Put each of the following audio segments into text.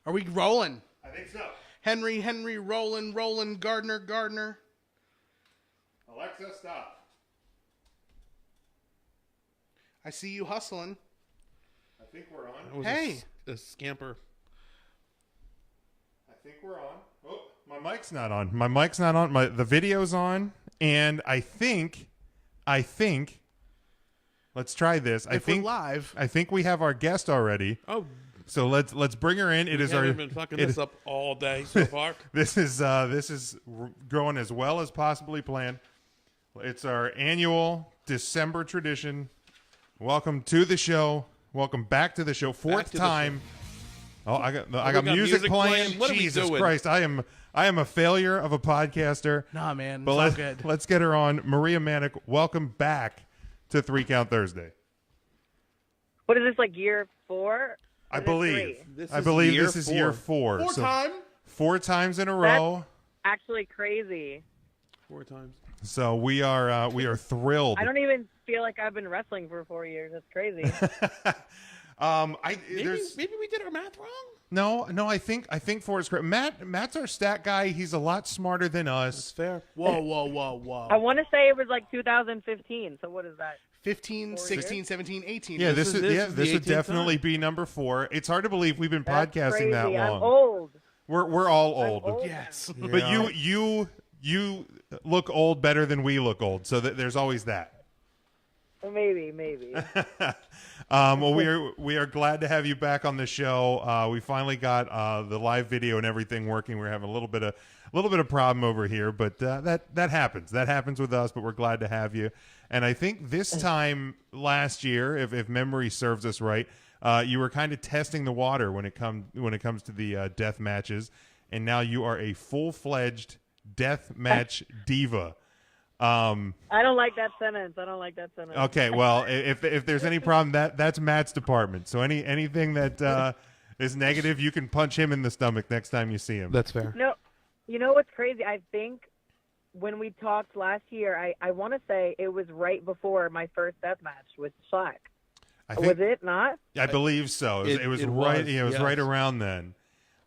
Are we rolling? I think so. Henry, rolling, Gardner. Alexa, stop. I see you hustling. I think we're on. That was Hey. a scamper. I think we're on. Oh, my mic's not on. My mic's not on. The video's on, and I think. Let's try this. If we're live. I think we have our guest already. Oh, So let's bring her in. It is haven't been fucking this up all day so far. This is going as well as possibly planned. It's our annual December tradition. Welcome to the show. Welcome back to the show. Fourth time. Oh, I got music playing. What Jesus are we doing? Christ! I am a failure of a podcaster. Nah, man. But It's all good. let's get her on. Maria Manic, welcome back to 3 Count Thursday. What is this, like year 4? I believe. This I is believe year this is year 4. Four time. 4 times in a row. Actually crazy. 4 times. So we are thrilled. I don't even feel like I've been wrestling for 4 years. That's crazy. Maybe we did our math wrong. No. I think Forrest. Matt's our stat guy. He's a lot smarter than That's us. fair. Whoa. I want to say it was like 2015. So what is that? 15, 4 16, years? 17, 18. Yeah, This this is the would 18th definitely time. be number 4. It's hard to believe we've been That's podcasting crazy. that long. I'm old. We're all I'm old. old. Yes. But you look old better than we look old. So there's always that. Maybe. Well, we are glad to have you back on the show. We finally got the live video and everything working. We're having a little bit of problem over here, but that happens. That happens with us. But we're glad to have you. And I think this time last year, if memory serves us right, you were kind of testing the water when it comes to the death matches, and now you are a full-fledged death match diva. I don't like that sentence. Okay, well, if there's any problem, that's Matt's department. So anything that is negative, you can punch him in the stomach next time you see him. That's fair. No, you know what's crazy? I think when we talked last year, I want to say it was right before my first death match with Shaq. Was it not? I believe so. It was it right. was, It was yes. right around then.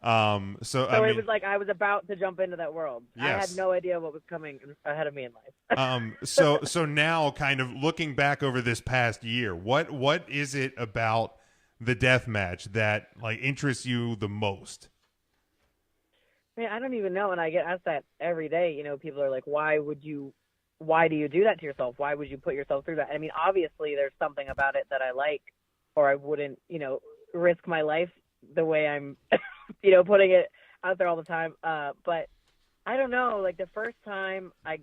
So So I mean, it was like I was about to jump into that world. I Yes. had no idea what was coming ahead of me in life. so now, kind of looking back over this past year, what is it about the death match that like interests you the most? Man, I don't even know, and I get asked that every day. You know, people are like, why do you do that to yourself? Why would you put yourself through that? I mean, obviously there's something about it that I like, or I wouldn't, risk my life the way I'm, putting it out there all the time. But I don't know, like the first time I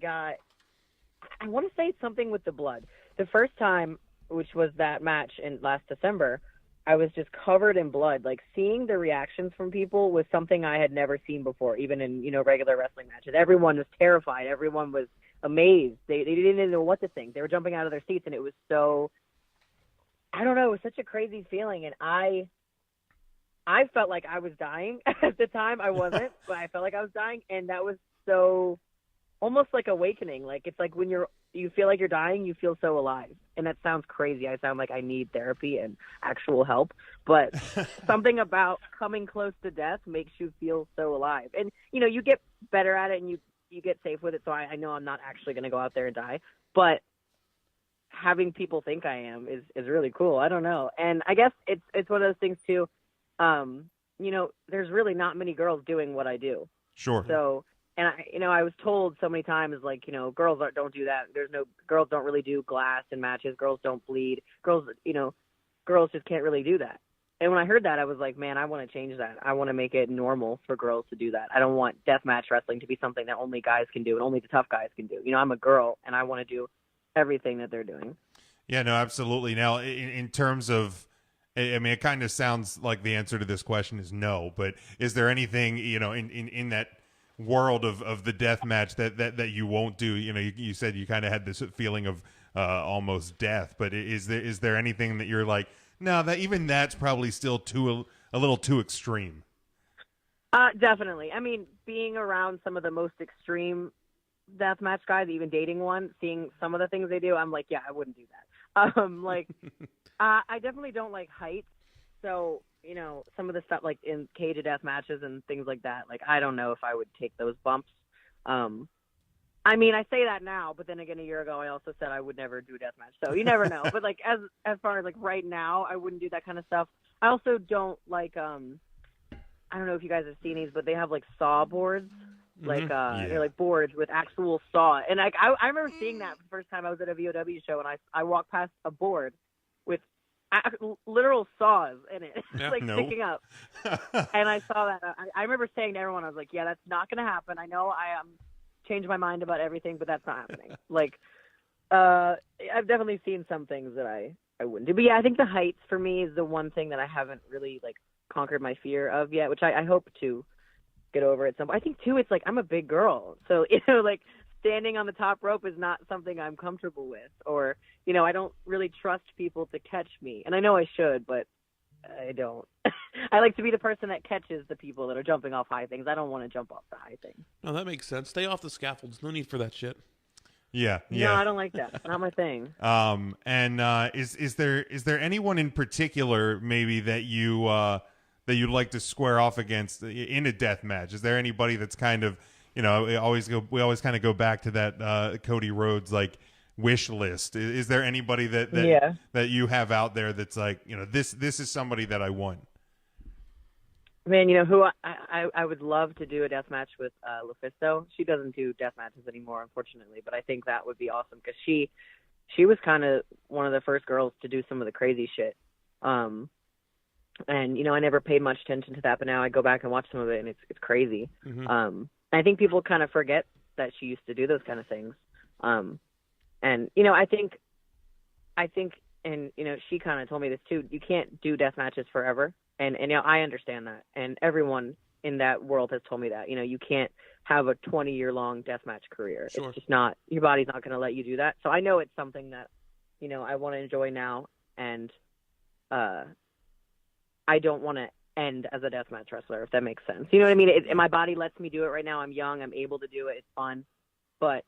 want to say something with the blood. The first time, which was that match in last December, I was just covered in blood. Like seeing the reactions from people was something I had never seen before, even in, regular wrestling matches. Everyone was terrified. Everyone was amazed. They didn't even know what to think. They were jumping out of their seats, and it was so, I don't know, it was such a crazy feeling. And I felt like I was dying at the time. I wasn't, but I felt like I was dying. And that was so almost like awakening. Like it's like when you feel like you're dying, you feel so alive. And that sounds crazy. I sound like I need therapy and actual help, but something about coming close to death makes you feel so alive. And, you get better at it and you get safe with it. So I know I'm not actually going to go out there and die, but having people think I am is really cool. I don't know. And I guess it's one of those things too. There's really not many girls doing what I do. Sure. So, and I was told so many times, like, girls don't do that. Girls don't really do glass in matches. Girls don't bleed. Girls just can't really do that. And when I heard that, I was like, man, I want to change that. I want to make it normal for girls to do that. I don't want deathmatch wrestling to be something that only guys can do and only the tough guys can do. I'm a girl and I want to do everything that they're doing. Yeah, no, absolutely. Now, in terms of, I mean, it kind of sounds like the answer to this question is no, but is there anything, in that world of the death match that you won't do? You said you kind of had this feeling of almost death, but is there anything that you're like, no, that's probably still a little too extreme? Definitely. I mean, being around some of the most extreme deathmatch guys, even dating one, seeing some of the things they do, I'm like, yeah, I wouldn't do that. I definitely don't like heights. So some of the stuff like in cage of death matches and things like that. Like, I don't know if I would take those bumps. I mean, I say that now, but then again, a year ago, I also said I would never do a death match. So you never know. But like, as far as like right now, I wouldn't do that kind of stuff. I also don't like, I don't know if you guys have seen these, but they have like saw boards. Like they're like boards with actual saw, and like I remember seeing that the first time I was at a VOW show, and I walked past a board with literal saws in it, like sticking up, and I saw that. I remember saying to everyone, I was like, "Yeah, that's not going to happen. I know I changed my mind about everything, but that's not happening." Like, I've definitely seen some things that I wouldn't do, but yeah, I think the heights for me is the one thing that I haven't really like conquered my fear of yet, which I hope to get over at some point. I think too, it's like I'm a big girl, so like standing on the top rope is not something I'm comfortable with, or I don't really trust people to catch me, and I know I should, but I don't. I like to be the person that catches the people that are jumping off high things. I don't want to jump off the high things. No, that makes sense. Stay off the scaffolds. No need for that shit. Yeah. No, I don't like that. Not my thing. And is there anyone in particular maybe that you'd like to square off against in a death match? Is there anybody that's kind of, we always kind of go back to that Cody Rhodes like wish list. Is there anybody that you have out there that's like, this is somebody that I want? Man, who I would love to do a death match with LuFisto. She doesn't do death matches anymore, unfortunately, but I think that would be awesome because she was kind of one of the first girls to do some of the crazy shit. And I never paid much attention to that, but now I go back and watch some of it, and it's crazy. Mm-hmm. I think people kind of forget that she used to do those kind of things. And I think, and she kind of told me this too. You can't do death matches forever, and I understand that, and everyone in that world has told me that. You can't have a 20-year long death match career. Sure. It's just not. Your body's not going to let you do that. So I know it's something that I want to enjoy now, and I don't want to end as a deathmatch wrestler, if that makes sense. You know what I mean? My body lets me do it right now. I'm young. I'm able to do it. It's fun. But,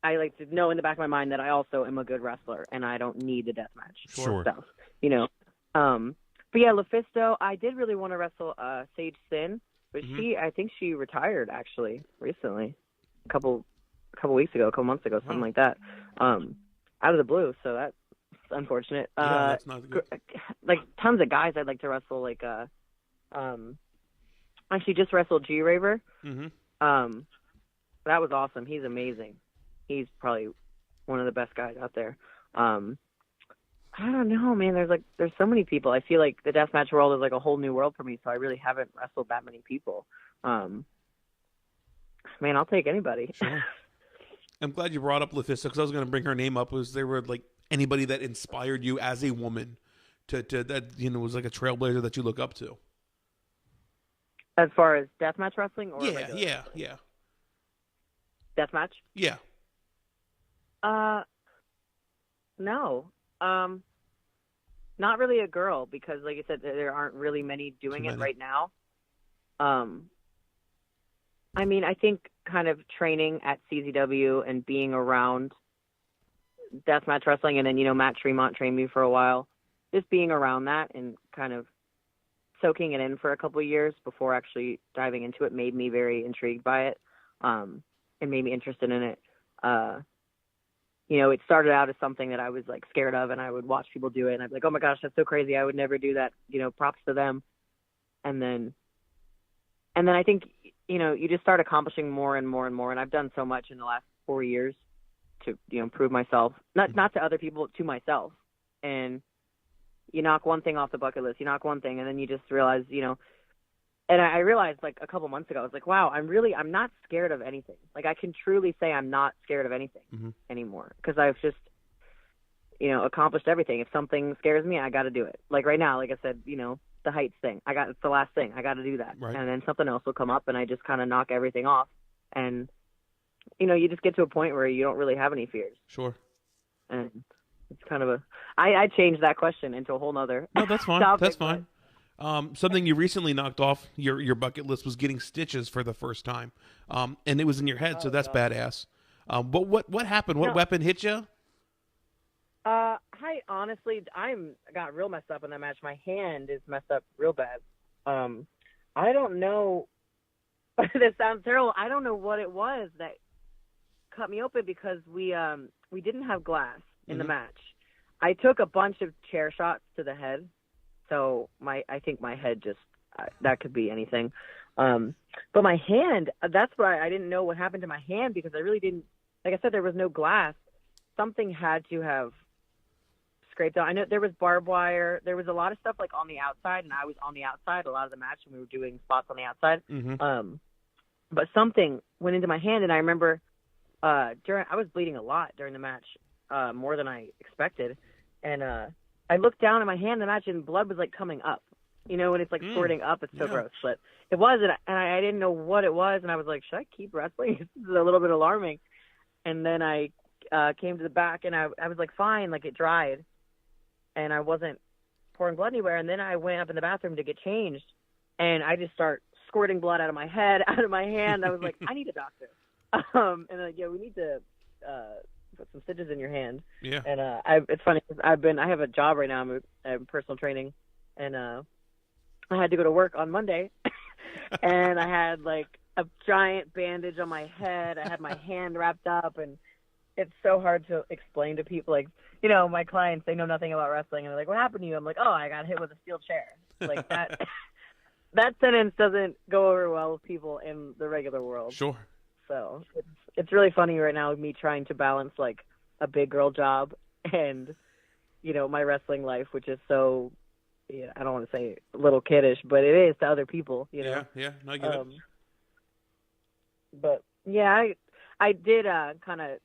I like to know in the back of my mind that I also am a good wrestler, and I don't need the deathmatch Sure. stuff. But yeah, LuFisto, I did really want to wrestle Sage Sin, but I think she retired actually recently, a couple months ago, something like that, out of the blue. So that's unfortunate. That's not good. Like tons of guys I'd like to wrestle. Like, actually just wrestled G Raver. Mm-hmm. That was awesome. He's amazing. He's probably one of the best guys out there. I don't know, man. There's so many people. I feel like the deathmatch world is like a whole new world for me. So I really haven't wrestled that many people. Man, I'll take anybody. Sure. I'm glad you brought up LuFisto because I was going to bring her name up. Was there were like anybody that inspired you as a woman to that was like a trailblazer that you look up to? As far as deathmatch wrestling, or yeah. Deathmatch? Yeah. No. Not really a girl because, like I said, there aren't really many doing it right now. I mean, I think kind of training at CZW and being around deathmatch wrestling, and then, Matt Tremont trained me for a while. Just being around that and kind of soaking it in for a couple of years before actually diving into it made me very intrigued by it, and made me interested in it. It started out as something that I was like scared of, and I would watch people do it, and I'd be like, oh my gosh, that's so crazy. I would never do that. Props to them. And then I think, you just start accomplishing more and more and more. And I've done so much in the last 4 years to, prove myself, not to other people, to myself. And you knock one thing off the bucket list, you knock one thing, and then you just realize, and I realized like a couple months ago, I was like, wow, I'm not scared of anything. Like I can truly say I'm not scared of anything anymore. Cause I've just, accomplished everything. If something scares me, I got to do it. Like right now, like I said, the heights thing, it's the last thing. I got to do that. Right. And then something else will come up and I just kind of knock everything off. And, you just get to a point where you don't really have any fears. Sure. And it's kind of I changed that question into a whole nother. No, that's fine. topic, that's fine. Something you recently knocked off your bucket list was getting stitches for the first time, and it was in your head, so that's badass. But what happened? What weapon hit you? I got real messed up in that match. My hand is messed up real bad. I don't know. This sounds terrible. I don't know what it was that cut me open because we didn't have glass in the match. I took a bunch of chair shots to the head, so I think my head just that could be anything. But my hand, that's why I didn't know what happened to my hand because I really didn't. Like I said, there was no glass. Something had to have scraped out. I know there was barbed wire. There was a lot of stuff like on the outside, and I was on the outside a lot of the match, and we were doing spots on the outside. But something went into my hand, and I remember I was bleeding a lot during the match, more than I expected. And I looked down at my hand in the match, and blood was like coming up. You know, when it's like squirting up, it's so gross. But it was, and I didn't know what it was, and I was like, should I keep wrestling? This is a little bit alarming. And then I came to the back, and I was like, fine, like it dried, and I wasn't pouring blood anywhere. And then I went up in the bathroom to get changed, and I just start squirting blood out of my head, out of my hand. I was like, I need a doctor. And like, yeah, we need to put some stitches in your hand. Yeah. And it's funny, 'cause I have a job right now. I'm personal training, and I had to go to work on Monday, and I had like a giant bandage on my head. I had my hand wrapped up, and it's so hard to explain to people. Like, you know, my clients, they know nothing about wrestling, and they're like, what happened to you? I'm like, oh, I got hit with a steel chair. Like that. That sentence doesn't go over well with people in the regular world. Sure. So it's really funny right now with me trying to balance like a big girl job and, you know, my wrestling life, which is so, yeah, I don't want to say a little kiddish, but it is to other people, you know? Yeah, no, I get it. But yeah, I did kind of,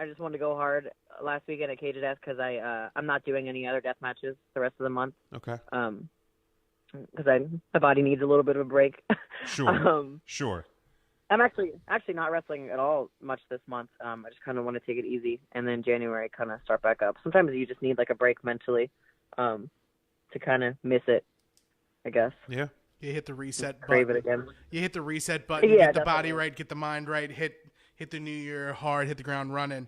I just wanted to go hard last weekend at Cage of Death because I'm not doing any other death matches the rest of the month. Okay. Because my body needs a little bit of a break. Sure. Sure. I'm actually not wrestling at all much this month. I just kind of want to take it easy, and then January kind of start back up. Sometimes you just need like a break mentally to kind of miss it, I guess. Yeah. You hit the reset button. Crave it again. You hit the reset button. Yeah, Get the definitely. body right. Get the mind right. Hit the new year hard. Hit the ground running.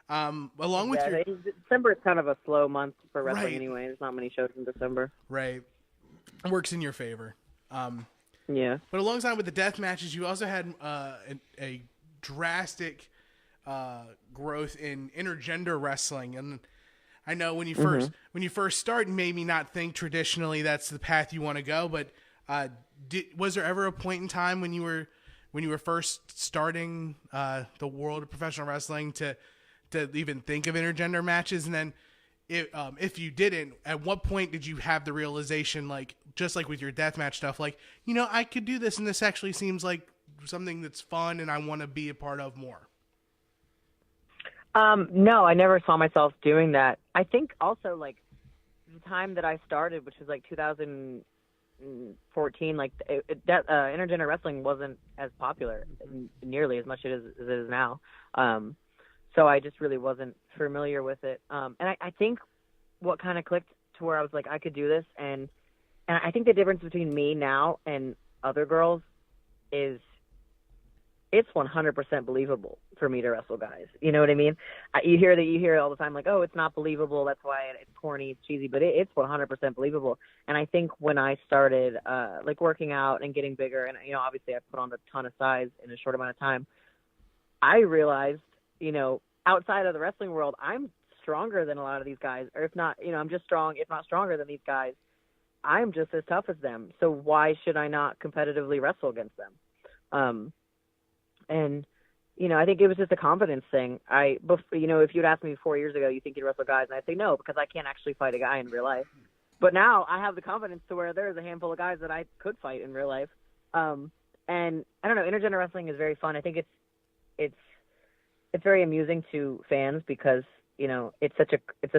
Along with your December is kind of a slow month for wrestling Right. anyway. There's not many shows in December. right, works in your favor. Yeah. But alongside with the death matches, you also had a drastic growth in intergender wrestling. And I know when you first start, maybe not think traditionally that's the path you want to go. But was there ever a point in time when you were first starting the world of professional wrestling to even think of intergender matches? And then if you didn't, at what point did you have the realization, like, just like with your deathmatch stuff, like, you know, I could do this, and this actually seems like something that's fun and I want to be a part of more? No, I never saw myself doing that. I think also, like, the time that I started, which was like 2014, like, intergender wrestling wasn't as popular nearly as much as it is now. So I just really wasn't familiar with it. And I think what kind of clicked to where I was like, I could do this. And I think the difference between me now and other girls is it's 100% believable for me to wrestle guys. You know what I mean? You hear it all the time, like, oh, it's not believable. That's why it's corny, it's cheesy, but it's 100% believable. And I think when I started, like, working out and getting bigger, and, you know, obviously I put on a ton of size in a short amount of time, I realized, you know, outside of the wrestling world, I'm stronger than a lot of these guys, or if not, you know, I'm just strong, if not stronger than these guys. I'm just as tough as them. So why should I not competitively wrestle against them? And, you know, I think it was just a confidence thing. You know, if you'd asked me 4 years ago, you think you'd wrestle guys, and I'd say no, because I can't actually fight a guy in real life. But now I have the confidence to where there's a handful of guys that I could fight in real life. And I don't know, intergender wrestling is very fun. I think it's very amusing to fans because, you know, it's such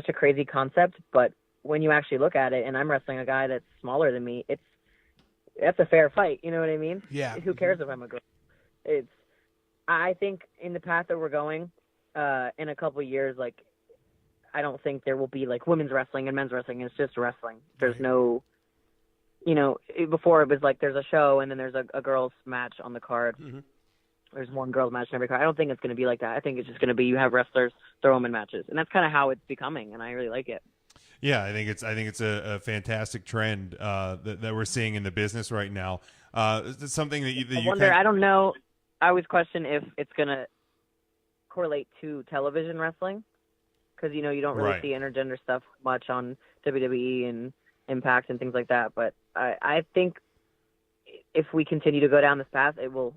a crazy concept, but when you actually look at it, and I'm wrestling a guy that's smaller than me, that's a fair fight. You know what I mean? Yeah. Who cares if I'm a girl? I think in the path that we're going, in a couple of years, like, I don't think there will be like women's wrestling and men's wrestling. It's just wrestling. There's no, you know, before it was like there's a show and then there's a girls match on the card. there's one girls match in every card. I don't think it's going to be like that. I think it's just going to be you have wrestlers, throw them in matches, and that's kind of how it's becoming, and I really like it. Yeah, I think it's a fantastic trend that we're seeing in the business right now. It's something that you wonder. I don't know. I always question if it's going to correlate to television wrestling, because you don't really see intergender stuff much on WWE and Impact and things like that. But I think if we continue to go down this path, it'll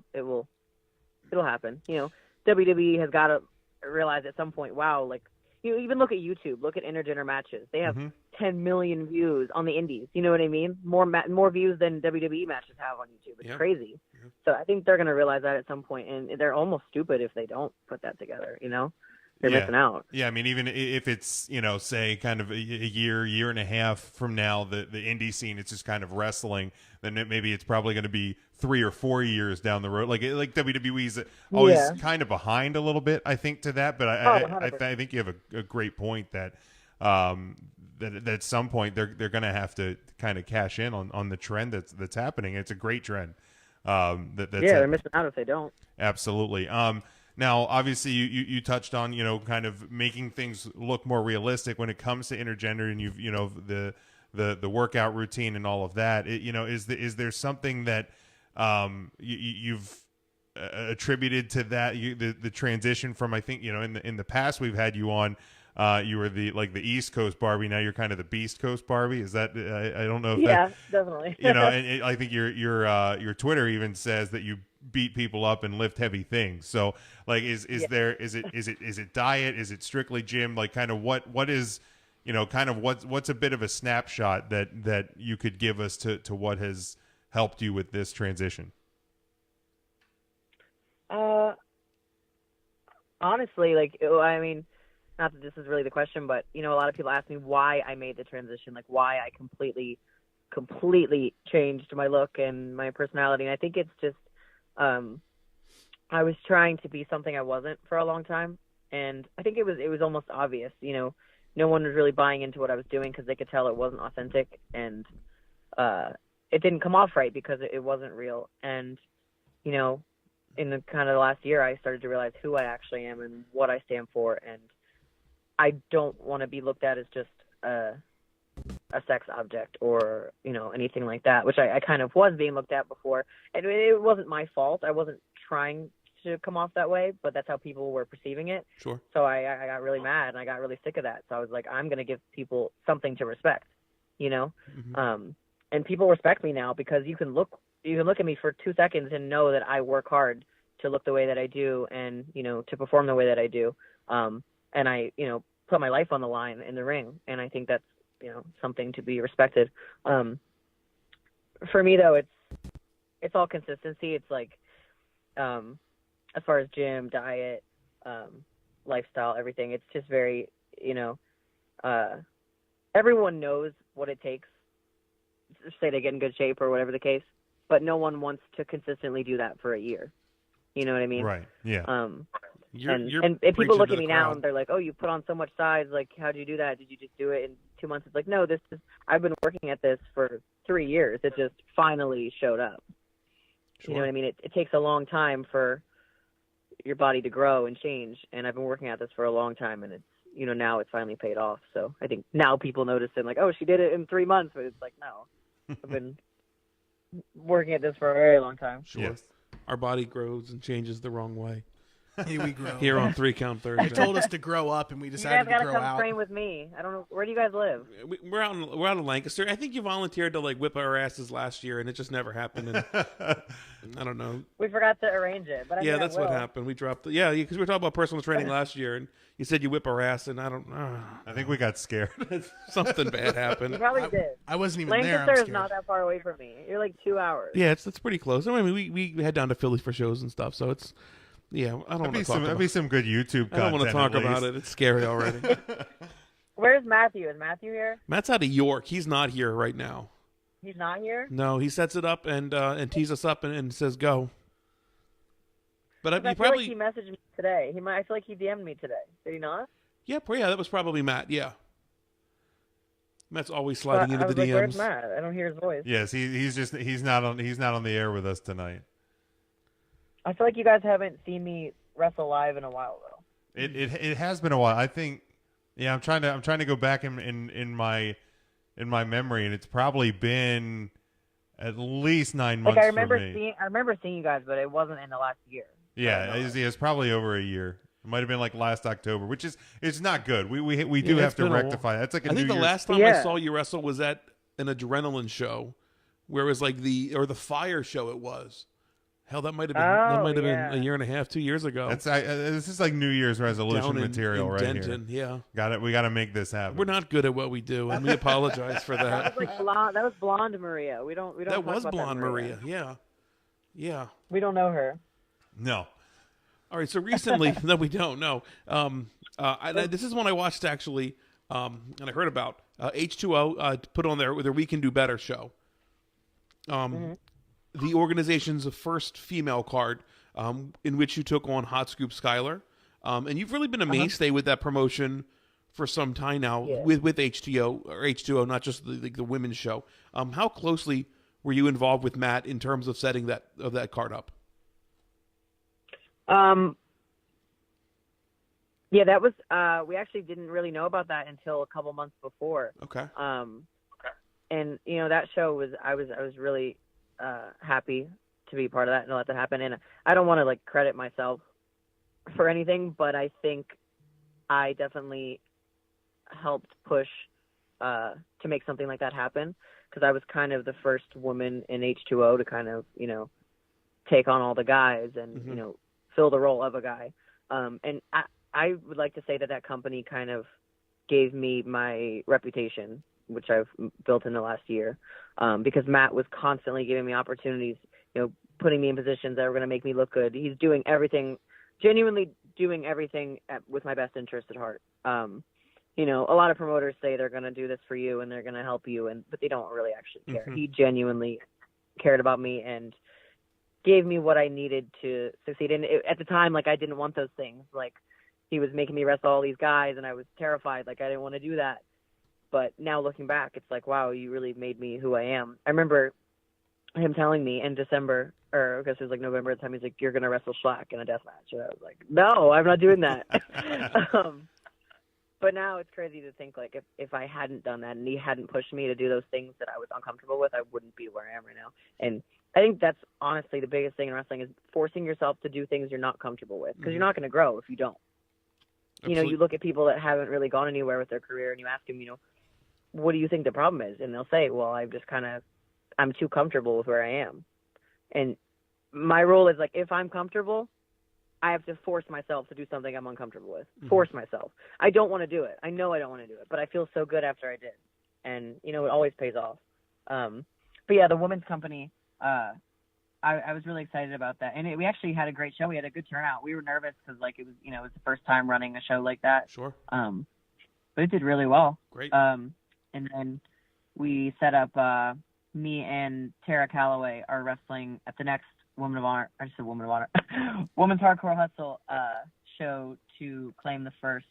happen. WWE has got to realize at some point, wow, like even look at YouTube, look at intergender matches. They have 10 million views on the indies. You know what I mean? More views than WWE matches have on YouTube. It's crazy. Yeah. So I think they're going to realize that at some point, and they're almost stupid if they don't put that together. They're missing out. Yeah, I mean, even if it's, say kind of a year and a half from now, the indie scene, it's just kind of wrestling, then maybe it's probably going to be 3 or 4 years down the road. Like WWE's always kind of behind a little bit, I think, to that. But I think you have a great point that that at some point they're going to have to kind of cash in on the trend that's happening. It's a great trend. They're missing out if they don't. Absolutely. Now, obviously, you touched on kind of making things look more realistic when it comes to intergender, and you've the workout routine and all of that. Is there something that you've attributed to that the transition from, I think in the past we've had you on. You were the East Coast Barbie. Now you're kind of the Beast Coast Barbie. Is that I don't know if definitely. And I think your Twitter even says that you beat people up and lift heavy things. So is it diet? Is it strictly gym? Like kind of what is kind of what's a bit of a snapshot that you could give us to what has helped you with this transition? Honestly, not that this is really the question, but a lot of people ask me why I made the transition, like why I completely changed my look and my personality. And I think it's just I was trying to be something I wasn't for a long time, and I think it was almost obvious. No one was really buying into what I was doing because they could tell it wasn't authentic, and it didn't come off right because it wasn't real. And in the kind of the last year, I started to realize who I actually am and what I stand for, and I don't want to be looked at as just a sex object or anything like that, which I kind of was being looked at before. And it wasn't my fault. I wasn't trying to come off that way, but that's how people were perceiving it. Sure. So I got really mad and I got really sick of that. So I was like, I'm going to give people something to respect, Mm-hmm. And people respect me now because you can look at me for 2 seconds and know that I work hard to look the way that I do and to perform the way that I do. And I, put my life on the line in the ring. And I think that's, something to be respected. For me though, it's all consistency. It's like, as far as gym, diet, lifestyle, everything, it's just very, everyone knows what it takes to say they get in good shape or whatever the case, but no one wants to consistently do that for a year. You know what I mean? Right. Yeah. And people look at me now and they're like, "Oh, you put on so much size. Like, how did you do that? Did you just do it in 2 months?" It's like, no, I've been working at this for 3 years. It just finally showed up. Sure. You know what I mean? It takes a long time for your body to grow and change. And I've been working at this for a long time, and it's, now it's finally paid off. So I think now people notice it, like, oh, she did it in 3 months, but it's like, no, I've been working at this for a very long time. Sure. Yes. Our body grows and changes the wrong way. Here we grow. Here on 3 Count Thursday. You told us to grow up, and we decided to grow out. You guys gotta come train with me. I don't know, where do you guys live? We're out in Lancaster. I think you volunteered to whip our asses last year, and it just never happened. And I don't know. We forgot to arrange it, but that's what happened. We dropped because we were talking about personal training last year, and you said you whip our ass, and I don't know. I think we got scared. Something bad happened. You probably did. I wasn't even Lancaster there. is not that far away from me. You're like 2 hours. Yeah, it's pretty close. I mean, we head down to Philly for shows and stuff, so it's. Yeah, I don't want to talk about it. That'd be some good YouTube content. I don't want to talk about it. It's scary already. Where's Matthew? Is Matthew here? Matt's out of York. He's not here right now. He's not here? No, he sets it up and tees us up and says go. But I feel like he messaged me today. I feel like he DM'd me today. Did he not? Yeah, that was probably Matt. Yeah. Matt's always sliding into the DMs. Where's Matt? I don't hear his voice. Yes, he's not on the air with us tonight. I feel like you guys haven't seen me wrestle live in a while though. It has been a while. I think. Yeah, I'm trying to go back in my memory, and it's probably been at least 9 months. Like I remember seeing you guys, but it wasn't in the last year. Yeah, it's probably over a year. It might have been like last October, which is it's not good. We do have to rectify that. That's like I think the last time I saw you wrestle was at an adrenaline show, where it was like the fire show. It was. Hell, that might have been a year and a half, 2 years ago. This is like New Year's resolution material right Denton, here. Yeah, we got to make this happen. We're not good at what we do, and we apologize for that. That was like blonde. That was blonde Maria. We don't. That was blonde Maria. Yeah. We don't know her. No. All right. So recently, no, we don't know. This is one I watched actually, and I heard about. H2O put on their We Can Do Better show. The organization's first female card, in which you took on Hot Scoop Skylar. And you've really been a mainstay with that promotion for some time now with H2O, not just the women's show. How closely were you involved with Matt in terms of setting that card up? Yeah, that was, we actually didn't really know about that until a couple months before. Okay. And that show I was really, happy to be part of that and let that happen. And I don't want to credit myself for anything, but I think I definitely helped push to make something like that happen, because I was kind of the first woman in H2O to kind of take on all the guys and fill the role of a guy. And I would like to say that company kind of gave me my reputation, which I've built in the last year, because Matt was constantly giving me opportunities, putting me in positions that were going to make me look good. He's doing everything, genuinely doing everything with my best interest at heart. A lot of promoters say they're going to do this for you and they're going to help you, but they don't really actually care. He genuinely cared about me and gave me what I needed to succeed. And at the time, I didn't want those things. He was making me wrestle all these guys and I was terrified. I didn't want to do that. But now looking back, it's wow, you really made me who I am. I remember him telling me in December, or I guess it was November at the time, he's like, you're going to wrestle Schlack in a death match. And I was like, no, I'm not doing that. But now it's crazy to think if I hadn't done that and he hadn't pushed me to do those things that I was uncomfortable with, I wouldn't be where I am right now. And I think that's honestly the biggest thing in wrestling, is forcing yourself to do things you're not comfortable with, because you're not going to grow if you don't. Absolutely. You look at people that haven't really gone anywhere with their career and you ask them, what do you think the problem is? And they'll say, well, I'm too comfortable with where I am. And my role is if I'm comfortable, I have to force myself to do something I'm uncomfortable with. Force myself. I don't want to do it. I know I don't want to do it, but I feel so good after I did. And, it always pays off. But yeah, the women's company, I was really excited about that. And we actually had a great show. We had a good turnout. We were nervous because it was, it was the first time running a show like that. Sure. But it did really well. Great. And then we set up, me and Tara Calloway are wrestling at the next Women's Hardcore Hustle show to claim the first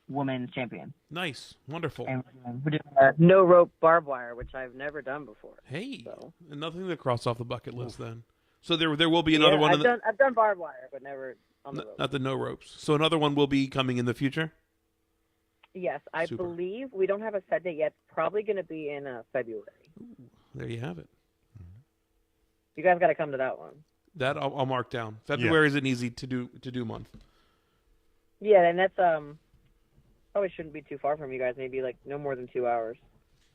women's champion. Nice. Wonderful. And we're doing a no rope barbed wire, which I've never done before. Hey, nothing to cross off the bucket list then. So there will be another one. I've done barbed wire, but never on the ropes. Not the no ropes. So another one will be coming in the future? Yes, I believe we don't have a set date yet. It's probably going to be in February. Ooh, there you have it. You guys got to come to that one. That I'll mark down. February is an easy to do month. Yeah, and that's probably shouldn't be too far from you guys. Maybe no more than 2 hours.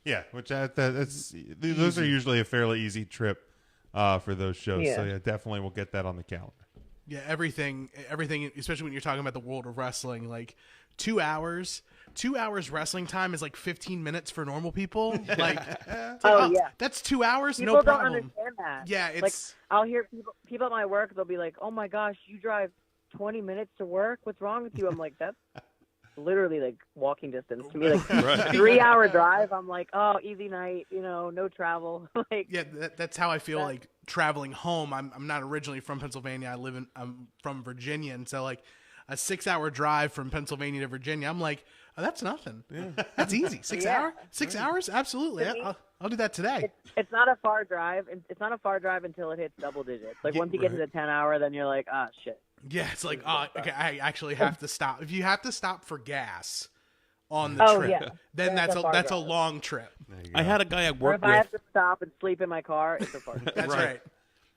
Yeah, which those are usually a fairly easy trip for those shows. Yeah. So yeah, definitely we'll get that on the calendar. Yeah, everything, especially when you're talking about the world of wrestling, 2 hours. 2 hours wrestling time is 15 minutes for normal people. Yeah, that's 2 hours. People no don't problem. understand that. Yeah, it's I'll hear people at my work. They'll be like, "Oh my gosh, you drive 20 minutes to work? What's wrong with you?" I'm like, "That's literally walking distance to me." 3 hour drive. I'm like, "Oh, easy night. No travel." Yeah, that's how I feel traveling home. I'm not originally from Pennsylvania. I'm from Virginia, and so a 6 hour drive from Pennsylvania to Virginia, I'm like, oh, that's nothing. Yeah. That's easy. 6 hours? 6 hours? Absolutely. I'll do that today. It's not a far drive. It's not a far drive until it hits double digits. Like once you get to the 10 hour, then you're like, ah, shit. Yeah, it's like, okay, I actually have to stop. If you have to stop for gas on the trip, then that's a long trip. I had a guy at Or work if with. I have to stop and sleep in my car, it's a far drive. That's right.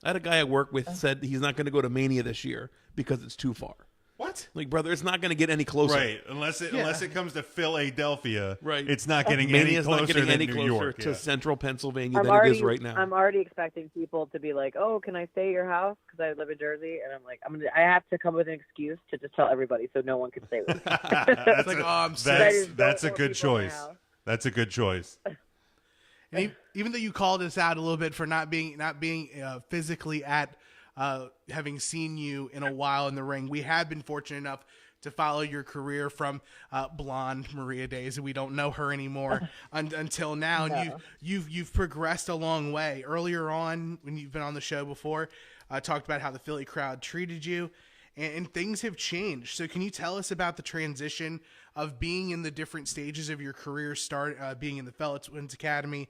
I had a guy at work with said he's not going to go to Mania this year because it's too far. What? Like, brother, it's not going to get any closer. Right, unless it comes to Philadelphia, right? It's not getting Mania's any closer not getting than any New closer York to yeah. central Pennsylvania than it is right now. I'm already expecting people to be like, "Oh, can I stay at your house?" Because I live in Jersey, and I'm like, I have to come with an excuse to just tell everybody so no one can stay with me. That's like, I'm sick. That's a good choice. That's a good choice. And even though you called us out a little bit for not being physically at having seen you in a while in the ring, we have been fortunate enough to follow your career from blonde Maria days. We don't know her anymore until now. No. And you've progressed a long way. Earlier on, when you've been on the show before, talked about how the Philly crowd treated you, and things have changed. So can you tell us about the transition of being in the different stages of your career, being in the Fella Twins Academy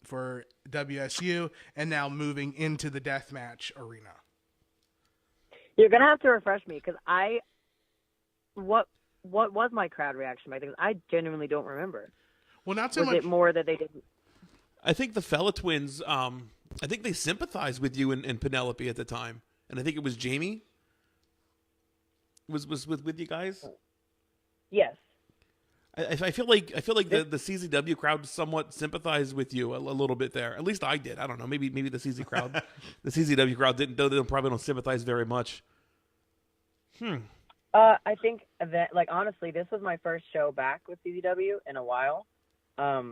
for WSU, and now moving into the deathmatch arena? You're gonna have to refresh me because what was my crowd reaction? I think I genuinely don't remember. Well, not so was much. it more that they didn't? I think the Fella Twins. I think they sympathized with you and Penelope at the time, and I think it was Jamie. Was with you guys? Yes. I feel like the CZW crowd somewhat sympathized with you a little bit there. At least I did. I don't know. Maybe the CZ crowd, the CZW crowd probably don't sympathize very much. I think that, like, honestly, this was my first show back with CZW in a while. I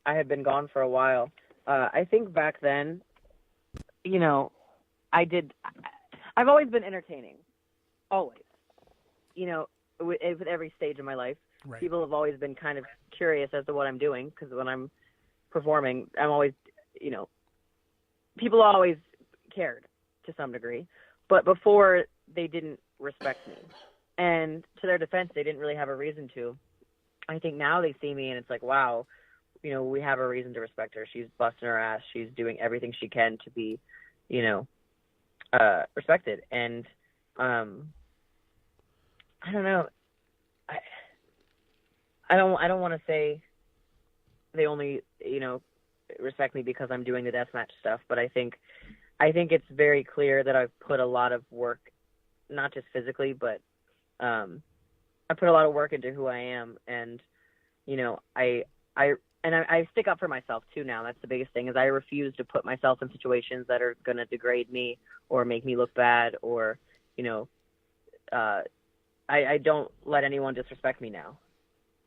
had been gone for a while. I think back then, I've always been entertaining, always. With every stage of my life. Right. People have always been kind of curious as to what I'm doing because when I'm performing, I'm always, people always cared to some degree. But before, they didn't respect me. And to their defense, they didn't really have a reason to. I think now they see me and it's like, wow, we have a reason to respect her. She's busting her ass. She's doing everything she can to be, respected. And I don't know. I don't want to say they only, respect me because I'm doing the deathmatch stuff, but I think it's very clear that I've put a lot of work, not just physically, but I put a lot of work into who I am, and I stick up for myself too now. That's the biggest thing, is I refuse to put myself in situations that are going to degrade me or make me look bad, or I don't let anyone disrespect me now.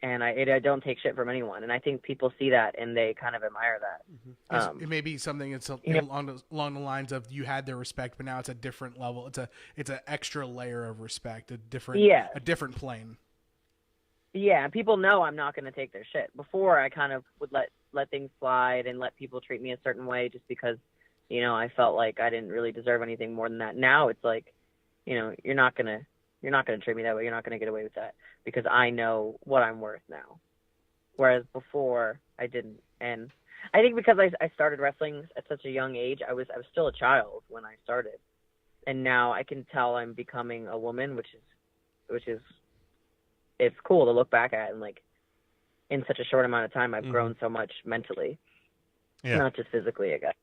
And I don't take shit from anyone, and I think people see that and they kind of admire that. It may be something that's along the lines of you had their respect, but now it's a different level. It's an extra layer of respect, a different plane. Yeah, and people know I'm not going to take their shit. Before, I kind of would let things slide and let people treat me a certain way just because I felt like I didn't really deserve anything more than that. Now it's like you're not gonna treat me that way. You're not going to get away with that because I know what I'm worth now. Whereas before I didn't. And I think because I started wrestling at such a young age, I was still a child when I started. And now I can tell I'm becoming a woman, which is it's cool to look back at, and like in such a short amount of time I've grown so much mentally. Yeah. Not just physically, I guess.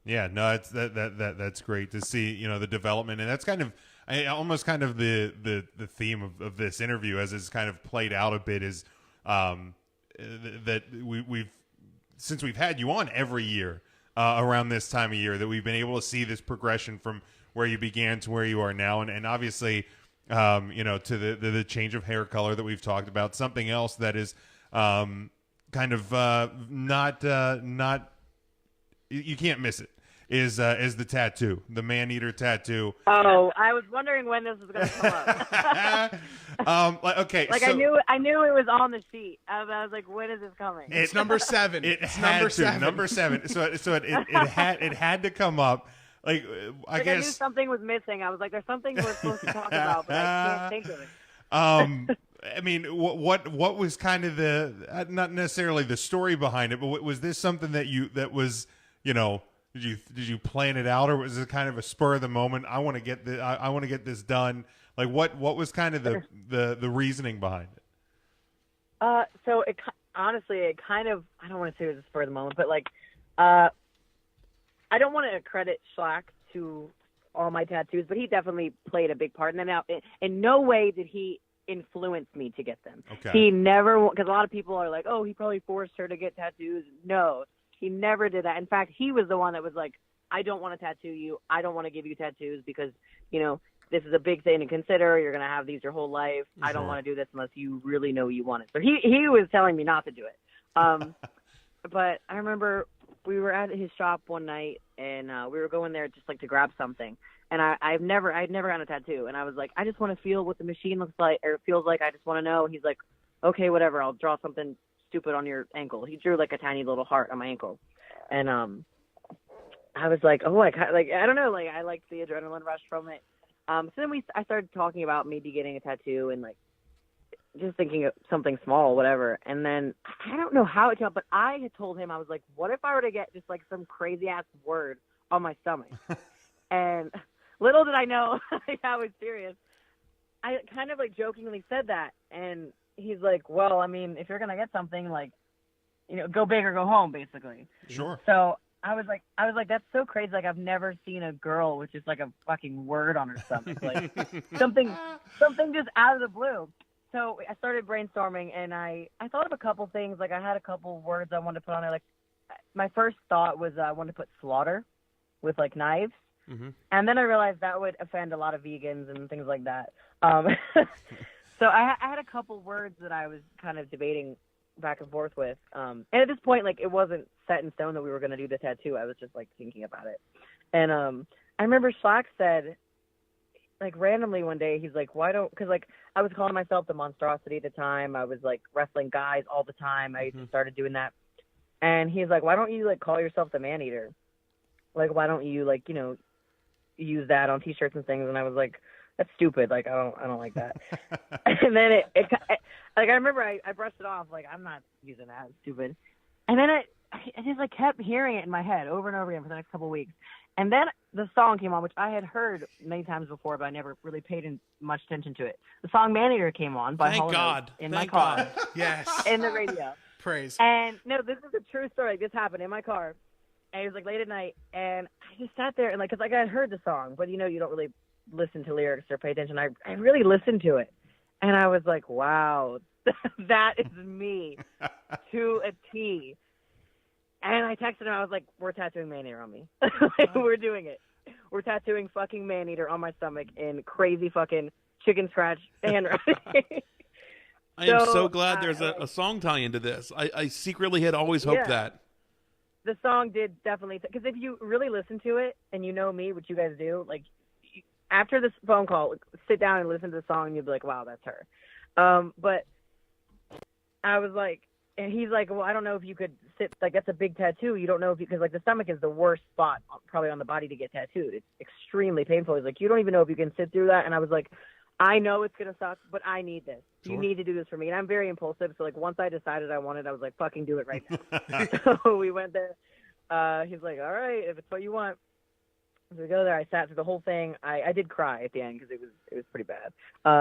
Yeah, no, it's that's great to see, the development, and that's kind of almost kind of the theme of this interview as it's kind of played out a bit is that we've since we've had you on every year around this time of year, that we've been able to see this progression from where you began to where you are now, and obviously to the change of hair color that we've talked about. Something else that is kind of not you can't miss it is the tattoo, the man-eater tattoo. Oh, I was wondering when this was going to come up. Okay, like, so, I knew it was on the sheet. I was like, when is this coming? It's number 7. It's number 7. Number 7. So it had to come up. Like, I guess I knew something was missing. I was like, there's something we're supposed to talk about, but I can't think of it. I mean, what was kind of the not necessarily the story behind it, but was this something that was, you know, did you plan it out, or was it kind of a spur of the moment? I want to get this done. Like what was kind of the reasoning behind it? So honestly, it kind of, I don't want to say it was a spur of the moment, but like, I don't want to credit Schlack to all my tattoos, but he definitely played a big part in them. Now, in no way did he influence me to get them. Okay. He never, because a lot of people are like, oh, he probably forced her to get tattoos. No, he never did that. In fact, he was the one that was like, I don't want to tattoo you. I don't want to give you tattoos because, you know, this is a big thing to consider. You're going to have these your whole life. I don't want to do this unless you really know you want it. So he was telling me not to do it. But I remember we were at his shop one night and we were going there just like to grab something. And I'd never gotten a tattoo. And I was like, I just want to feel what the machine looks like or feels like. I just want to know. He's like, okay, whatever. I'll draw something stupid on your ankle. He drew like a tiny little heart on my ankle. And I was like, oh, I don't know. Like I liked the adrenaline rush from it. So then I started talking about maybe getting a tattoo and like just thinking of something small, whatever. And then I don't know how it came up, but I had told him, I was like, what if I were to get just like some crazy ass word on my stomach? And little did I know I was serious. I kind of like jokingly said that. And he's like, well, I mean, if you're going to get something like, you know, go big or go home, basically. Sure. So I was like, that's so crazy. Like I've never seen a girl with just like a fucking word on her stomach, like something just out of the blue. So I started brainstorming, and I thought of a couple things. Like I had a couple words I wanted to put on there. Like my first thought was I wanted to put slaughter with like knives, and then I realized that would offend a lot of vegans and things like that. So I had a couple words that I was kind of debating back and forth with. And at this point, like, it wasn't set in stone that we were going to do the tattoo. I was just, like, thinking about it. And I remember Schlack said, like, randomly one day, he's like, because, like, I was calling myself the monstrosity at the time. I was, like, wrestling guys all the time. I just started doing that. And he's like, why don't you, like, call yourself the man-eater? Like, why don't you, like, you know, use that on T-shirts and things? And I was like, that's stupid. Like, I don't like that. And then it like, I remember I brushed it off. Like, I'm not using that. It's stupid. And then I just, like, kept hearing it in my head over and over again for the next couple of weeks. And then the song came on, which I had heard many times before, but I never really paid much attention to it. The song Man-Eater came on by Thank Hall & God. Oates in Thank my car. God. Yes. In the radio. Praise. And, no, this is a true story. Like, this happened in my car. And it was, like, late at night. And I just sat there and, like, because, like, I had heard the song, but, you know, you don't really listen to lyrics or pay attention. I really listened to it. And I was like, wow, that is me to a T. And I texted him. I was like, we're tattooing Man-Eater on me. Like, we're doing it. We're tattooing fucking Man-Eater on my stomach in crazy fucking chicken scratch handwriting. I am so glad there's a song tie into this. I secretly had always hoped that. The song did definitely, because if you really listen to it and you know me, which you guys do, like, after this phone call, sit down and listen to the song, and you'll be like, wow, that's her. But I was like, and he's like, well, I don't know if you could sit, like, that's a big tattoo. You don't know if you, because, like, the stomach is the worst spot probably on the body to get tattooed. It's extremely painful. He's like, you don't even know if you can sit through that. And I was like, I know it's going to suck, but I need this. Sure. You need to do this for me. And I'm very impulsive. So, like, once I decided I wanted, I was like, fucking do it right now. So we went there. He's like, all right, if it's what you want. So we go there. I sat through the whole thing. I did cry at the end because it was pretty bad.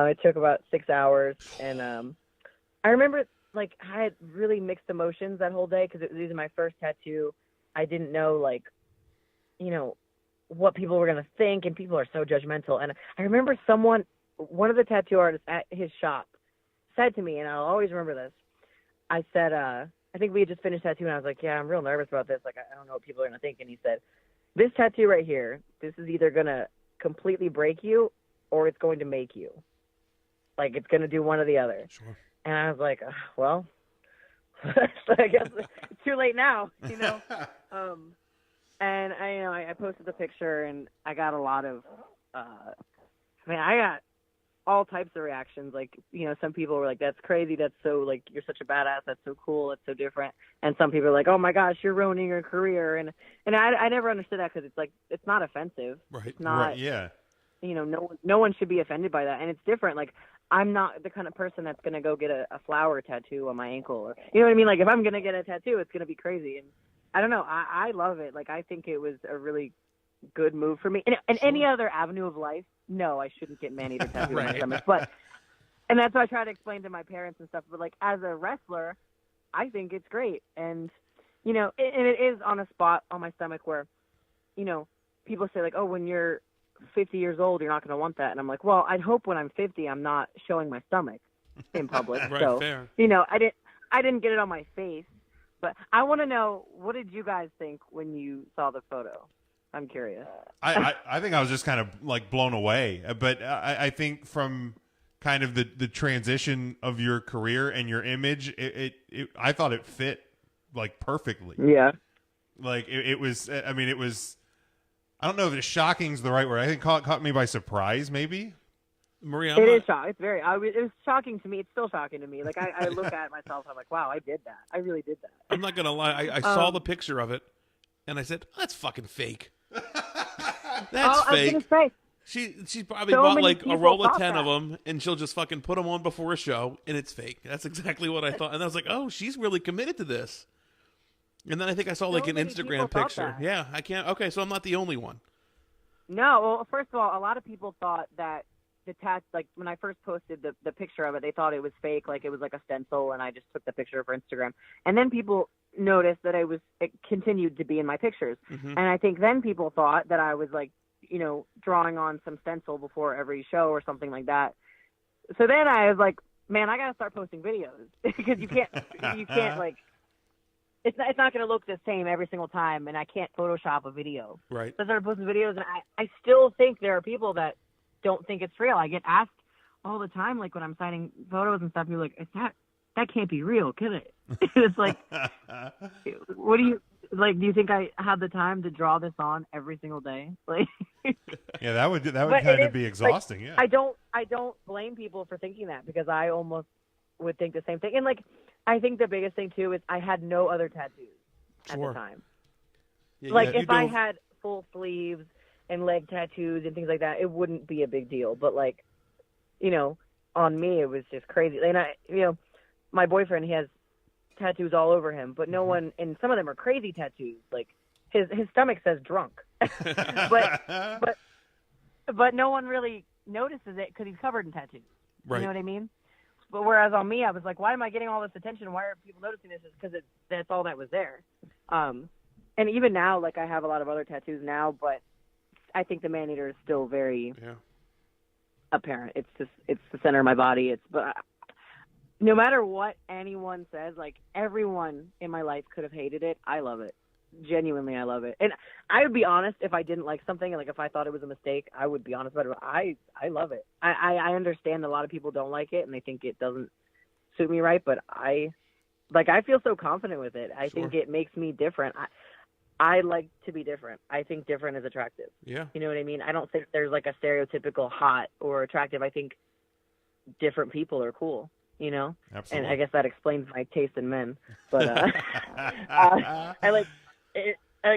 It took about 6 hours, and I remember, like, I had really mixed emotions that whole day because it was either my first tattoo. I didn't know, like, you know, what people were gonna think, and people are so judgmental. And I remember one of the tattoo artists at his shop said to me, and I'll always remember this. I said, I think we had just finished tattooing. And I was like, yeah, I'm real nervous about this. Like, I don't know what people are gonna think. And he said, this tattoo right here, this is either going to completely break you or it's going to make you. Like, it's going to do one or the other. Sure. And I was like, well, I guess it's too late now, you know? And I posted the picture, and I got a lot of, I got all types of reactions. Like, you know, some people were like, that's crazy. That's so, like, you're such a badass. That's so cool. That's so different. And some people are like, oh my gosh, you're ruining your career. And I never understood that, because it's like, it's not offensive. Right. It's not, right, yeah. You know, no one should be offended by that. And it's different. Like, I'm not the kind of person that's going to go get a flower tattoo on my ankle. Or, you know what I mean? Like, if I'm going to get a tattoo, it's going to be crazy. And I don't know. I love it. Like, I think it was a really good move for me. And any other avenue of life, no, I shouldn't get man-eater tattoo on my stomach. But, and that's what I try to explain to my parents and stuff. But, like, as a wrestler, I think it's great. And, you know, and it is on a spot on my stomach where, you know, people say, like, oh, when you're 50 years old, you're not going to want that. And I'm like, well, I'd hope when I'm 50, I'm not showing my stomach in public. Right, so, fair. you know, I didn't get it on my face. But I want to know, what did you guys think when you saw the photo? I'm curious. I think I was just kind of like blown away. But I think from kind of the transition of your career and your image, I thought it fit like perfectly. Yeah. Like it was. I mean, it was. I don't know if shocking is the right word. I think caught me by surprise, maybe. Maria, It is shocking. It's very. It was shocking to me. It's still shocking to me. Like I look at myself, I'm like, wow, I did that. I really did that. I'm not gonna lie. I saw the picture of it, and I said, "That's fucking fake. That's I was fake." gonna say, She probably So bought many like a people roll of thought 10 that. of them, and she'll just fucking put them on before a show, and it's fake. That's exactly what I thought. And I was like, oh, she's really committed to this. And then I think I saw like an many Instagram people thought picture. that. Yeah, I can't. Okay, so I'm not the only one. no. Well, first of all, a lot of people thought that the like when I first posted the picture of it, they thought it was fake, like it was like a stencil, and I just took the picture for Instagram. And then people noticed that it continued to be in my pictures. Mm-hmm. And I think then people thought that I was like, you know, drawing on some stencil before every show or something like that. So then I was like, man, I gotta start posting videos because you can't like, it's not gonna look the same every single time, and I can't Photoshop a video. Right. So I started posting videos, and I still think there are people that don't think it's real. I get asked all the time, like when I'm signing photos and stuff, you're like, that can't be real, can it? It's like, what do you like? Do you think I have the time to draw this on every single day? Like, Yeah, that would But kind it of is, be exhausting. Yeah. I don't blame people for thinking that, because I almost would think the same thing. And like, I think the biggest thing too is I had no other tattoos at the time. Yeah, Like you if I dove- had full sleeves and leg tattoos and things like that, it wouldn't be a big deal. But like, you know, on me, it was just crazy. And my boyfriend, he has tattoos all over him, but no one, and some of them are crazy tattoos. Like his stomach says drunk, but no one really notices it because he's covered in tattoos. Right. You know what I mean? But whereas on me, I was like, why am I getting all this attention? Why are people noticing this? It's because that's all that was there. And even now, like I have a lot of other tattoos now, but I think the man-eater is still very apparent. It's the center of my body. But no matter what anyone says, like everyone in my life could have hated it. I love it. Genuinely, I love it. And I would be honest if I didn't like something, like if I thought it was a mistake, I would be honest about it. I love it. I understand a lot of people don't like it and they think it doesn't suit me right, but I feel so confident with it. I think it makes me different. I like to be different. I think different is attractive. Yeah. You know what I mean? I don't think there's like a stereotypical hot or attractive. I think different people are cool, you know? Absolutely. And I guess that explains my taste in men. But I like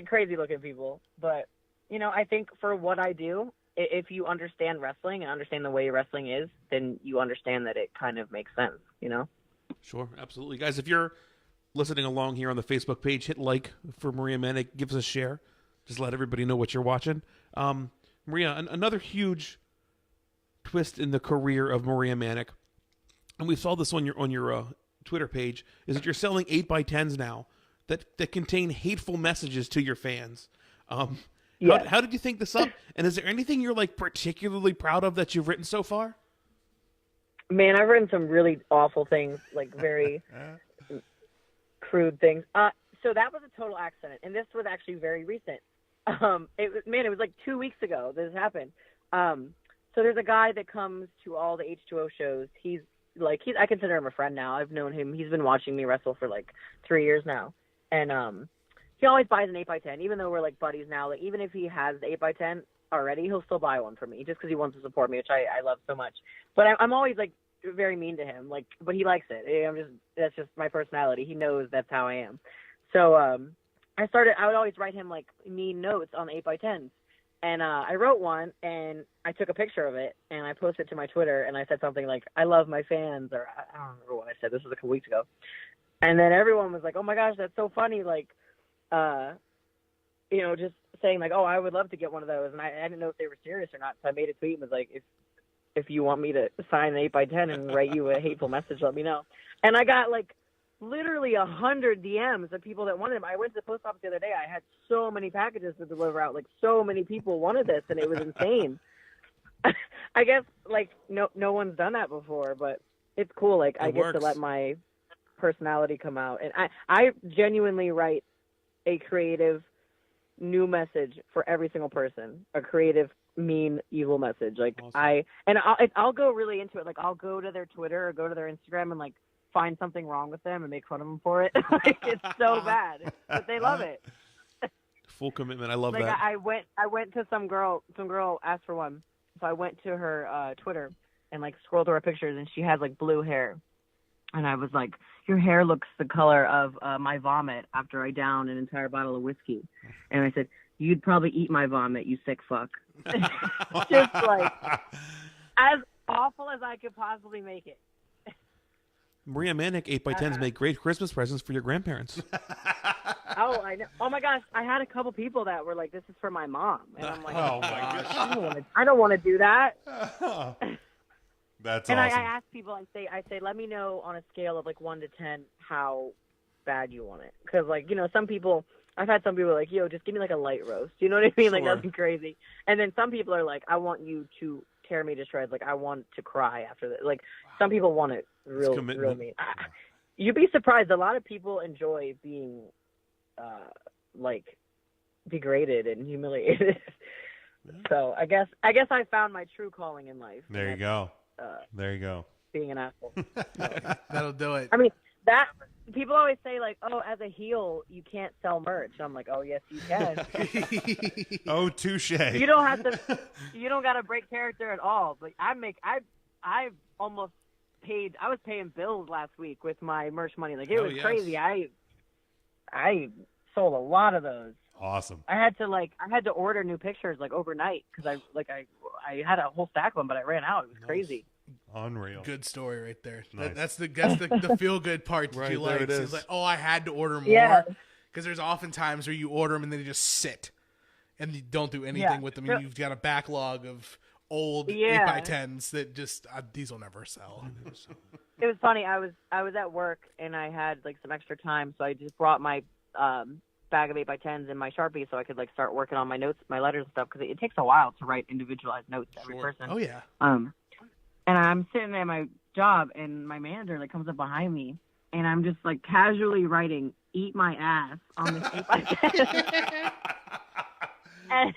crazy looking people. But, you know, I think for what I do, if you understand wrestling and understand the way wrestling is, then you understand that it kind of makes sense, you know? Sure, absolutely. Guys, if you're listening along here on the Facebook page, hit like for Maria Manic, give us a share. Just let everybody know what you're watching. Maria, another huge twist in the career of Maria Manic, and we saw this on your Twitter page, is that you're selling 8x10s now that contain hateful messages to your fans. Yes. How did you think this up? And is there anything you're like particularly proud of that you've written so far? Man, I've written some really awful things, like very crude things. So that was a total accident, and this was actually very recent. It was like 2 weeks ago this happened. So there's a guy that comes to all the H2O shows. I consider him a friend now. I've known him. He's been watching me wrestle for like 3 years now, and he always buys an 8x10, even though we're like buddies now. Like even if he has the 8x10 already, he'll still buy one for me just because he wants to support me, which I love so much. But I'm always like very mean to him, like, but he likes it. That's just my personality. He knows that's how I am. So I would always write him like mean notes on the 8x10s, And I wrote one, and I took a picture of it, and I posted it to my Twitter, and I said something like, I love my fans, or I don't remember what I said. This was a couple weeks ago. And then everyone was like, oh, my gosh, that's so funny. Like, just saying, like, oh, I would love to get one of those. And I didn't know if they were serious or not, so I made a tweet and was like, if you want me to sign an 8x10 and write you a hateful message, let me know. And I got, like, literally 100 DMs of people that wanted them. I went to the post office the other day. I had so many packages to deliver out. Like, so many people wanted this, and it was insane. I guess, like, no one's done that before, but it's cool. Like, I get to let my personality come out. And I genuinely write a creative new message for every single person, a creative, mean, evil message. Like, awesome. I'll go really into it. Like, I'll go to their Twitter or go to their Instagram and, like, find something wrong with them and make fun of them for it. Like, it's so bad, but they love it. Full commitment. I love like, that. I went to some girl asked for one. So I went to her Twitter and, like, scrolled through her pictures, and she has, like, blue hair. And I was like, your hair looks the color of my vomit after I downed an entire bottle of whiskey. And I said, you'd probably eat my vomit, you sick fuck. Just, like, as awful as I could possibly make it. Maria Manic 8x10s make great Christmas presents for your grandparents. Oh, I know. Oh my gosh, I had a couple people that were like, "This is for my mom," and I'm like, "Oh my gosh, I don't want to do that." That's and awesome. I ask people, I say, let me know on a scale of like 1 to 10 how bad you want it, because like some people. I've had some people like, yo, just give me like a light roast. You know what I mean? Like nothing crazy. And then some people are like, I want you to tear me to shreds. Like I want to cry after that. Like some people want it real mean. You'd be surprised. A lot of people enjoy being like degraded and humiliated. So I guess I found my true calling in life. There you go. There you go. Being an asshole. So. That'll do it. I mean, that people always say like, oh, as a heel, you can't sell merch. I'm like, oh yes, you can. Oh, touche. You don't have to. You don't got to break character at all. But I almost paid. I was paying bills last week with my merch money. Like it was crazy. I sold a lot of those. Awesome. I had to order new pictures like overnight because I had a whole stack of them, but I ran out. It was crazy. Unreal. Good story right there. Nice. That's the feel good part that right, you like. It is. It's like, oh, I had to order more. Yeah. Because there's often times where you order them and they just sit and you don't do anything with them. And you've got a backlog of old 8x10s that just these will never sell. It was funny. I was at work and I had like some extra time, so I just brought my bag of 8x10s and my Sharpie so I could like start working on my notes, my letters and stuff, because it takes a while to write individualized notes to every person. Oh yeah. And I'm sitting at my job and my manager like comes up behind me and I'm just like casually writing "eat my ass" on this 8x10. And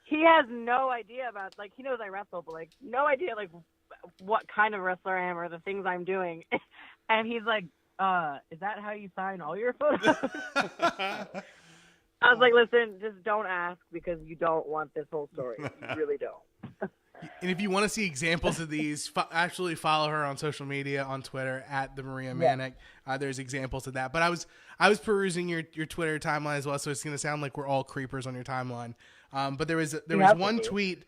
he has no idea about, like, he knows I wrestle, but like no idea like what kind of wrestler I am or the things I'm doing. And he's like, is that how you sign all your photos? I was like, listen, just don't ask because you don't want this whole story. You really don't. And if you want to see examples of these, actually follow her on social media, on Twitter at the Maria Manic. There's examples of that. But I was perusing your Twitter timeline as well, so it's going to sound like we're all creepers on your timeline. But there was one tweet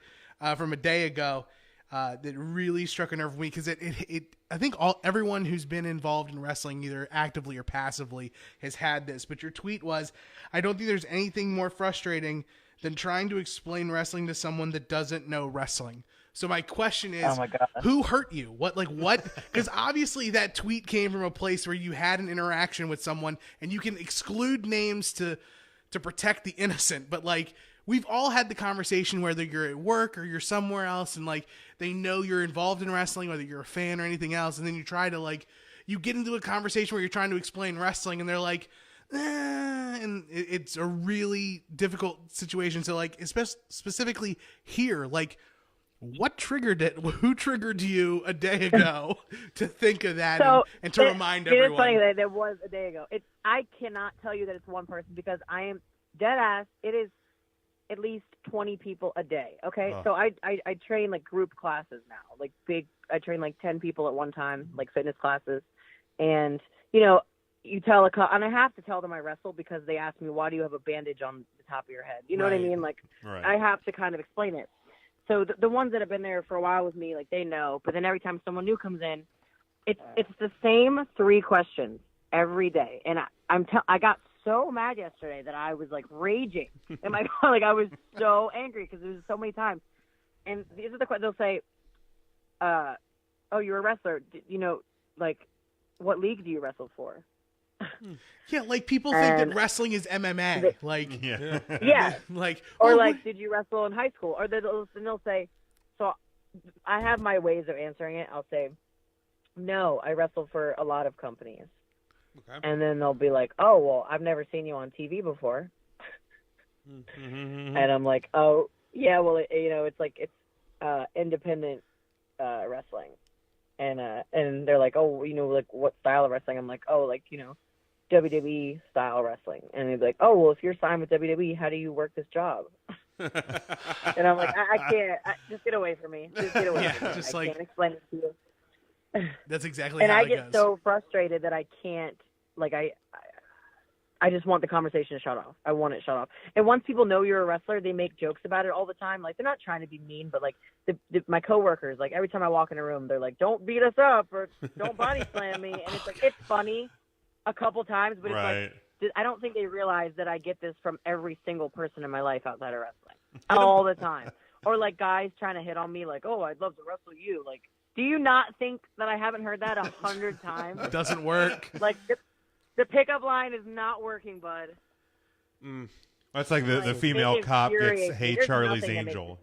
from a day ago that really struck a nerve with me because it I think everyone who's been involved in wrestling, either actively or passively, has had this. But your tweet was, I don't think there's anything more frustrating than trying to explain wrestling to someone that doesn't know wrestling. So my question is, who hurt you? What? Because obviously that tweet came from a place where you had an interaction with someone, and you can exclude names to protect the innocent. But like, we've all had the conversation, whether you're at work or you're somewhere else, and like they know you're involved in wrestling, whether you're a fan or anything else, and then you try to like, you get into a conversation where you're trying to explain wrestling, and they're like, and it's a really difficult situation. So like, specifically here, like, what triggered it? Who triggered you a day ago to think of that and to remind everyone? It is funny that it was a day ago. I cannot tell you that it's one person because I am dead ass. It is at least 20 people a day. Okay. So I train like group classes now, like I train like 10 people at one time, like fitness classes. And, you tell and I have to tell them I wrestle because they ask me, why do you have a bandage on the top of your head? You know what I mean? Like, I have to kind of explain it. So the ones that have been there for a while with me, like, they know. But then every time someone new comes in, it's the same 3 questions every day. And I got so mad yesterday that I was like raging. And like I was so angry because it was so many times. And these are the questions. They'll say, "Oh, you're a wrestler. You know, like, what league do you wrestle for?" Yeah, like people think that wrestling is MMA. Yeah. Like, or like, did you wrestle in high school? Or they'll say, so I have my ways of answering it. I'll say, no, I wrestle for a lot of companies. Okay. And then they'll be like, oh, well, I've never seen you on TV before. And I'm like, oh, yeah, well, it's independent wrestling. And they're like, oh, like, what style of wrestling? I'm like, oh, like, WWE style wrestling. And they'd be like, oh, well, if you're signed with WWE, how do you work this job? And I'm like, I can't. Just get away from me. Just get away from me. Just I can't explain it to you. That's exactly how it goes. And I get so frustrated that I can't, like, I just want the conversation to shut off. I want it shut off. And once people know you're a wrestler, they make jokes about it all the time. Like, they're not trying to be mean, but, like, my coworkers, like, every time I walk in a room, they're like, don't beat us up or don't body slam me. And it's like, it's funny a couple times, but it's like, I don't think they realize that I get this from every single person in my life outside of wrestling all the time. Or, like, guys trying to hit on me, like, oh, I'd love to wrestle you. Like, do you not think that I haven't heard that 100 times? It doesn't work. Like, the pickup line is not working, bud. That's like the female cop gets, "Hey, Charlie's Angel."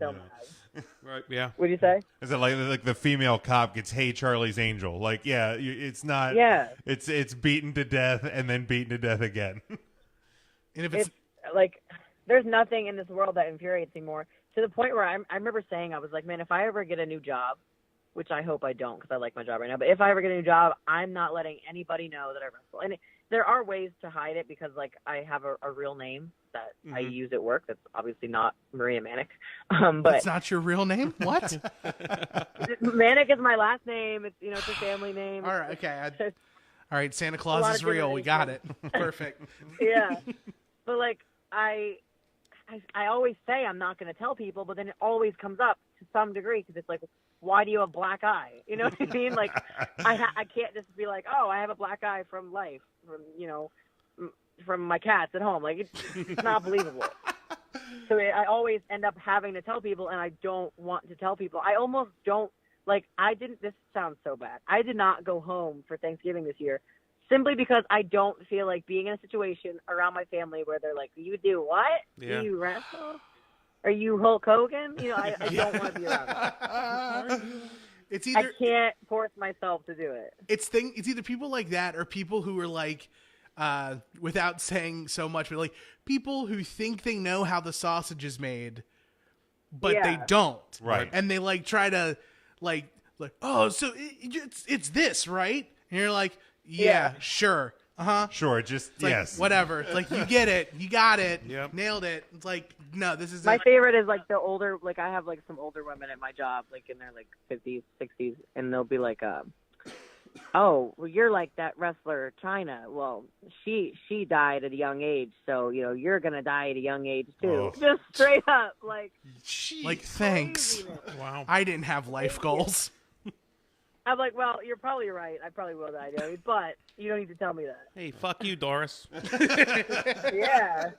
Right? Yeah. What'd you say? Is it like the female cop gets, "Hey, Charlie's Angel"? Like, yeah, it's not. Yeah. It's beaten to death and then beaten to death again. And if it's like, there's nothing in this world that infuriates me more, to the point where I remember saying, I was like, man, if I ever get a new job, which I hope I don't because I like my job right now, but if I ever get a new job, I'm not letting anybody know that I wrestle. And there are ways to hide it because, like, I have a real name that I use at work. That's obviously not Maria Manic. But that's not your real name? What? Manic is my last name. It's, it's a family name. All right, okay. All right, Santa Claus is real. We got it. Perfect. Yeah. But, like, I always say I'm not going to tell people, but then it always comes up to some degree because it's like, why do you have a black eye? You know what I mean? Like, I can't just be like, oh, I have a black eye from life, from my cats at home. Like, it's not believable. So I always end up having to tell people, and I don't want to tell people. I almost don't, like, this sounds so bad. I did not go home for Thanksgiving this year simply because I don't feel like being in a situation around my family where they're like, you do what? Yeah. Do you wrestle? Are you Hulk Hogan? I don't want to be around that. It's either, I can't force myself to do it. It's either people like that or people who are like, without saying so much, but like people who think they know how the sausage is made, but they don't. Right. And they like try to like oh, so it's this, right? And you're like, yeah. Sure. Sure, just it's like, yes. whatever. It's like, you get it. You got it. Yep. Nailed it. It's like, no, this is my favorite is like the older, like I have like some older women at my job, like in their like 50s, 60s, and they'll be like, oh, well, you're like that wrestler China. Well, she died at a young age, so you're gonna die at a young age too. Oh. Just straight up, like. Like, thanks. Craziness. Wow. I didn't have life goals. I'm like, well, you're probably right. I probably will die, but you don't need to tell me that. Hey, fuck you, Doris. Yeah.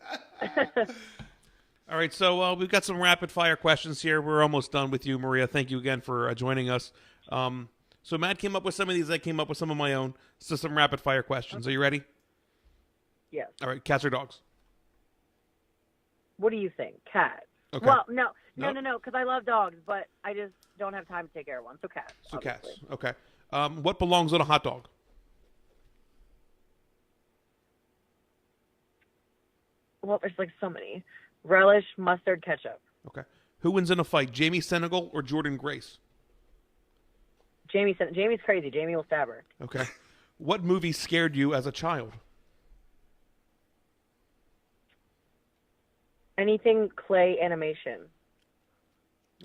All right, so we've got some rapid-fire questions here. We're almost done with you, Maria. Thank you again for joining us. So Matt came up with some of these. I came up with some of my own. So some rapid-fire questions. Are you ready? Yes. All right, cats or dogs? What do you think? Cat. Okay. Well, no, because I love dogs, but I just don't have time to take care of one. So cats. So obviously. cats. Okay. What belongs on a hot dog? Well, there's like so many. Relish, mustard, ketchup. Okay. Who wins in a fight, Jamie Senegal or Jordan Grace? Jamie's crazy. Jamie will stab her. Okay. What movie scared you as a child? Anything clay animation.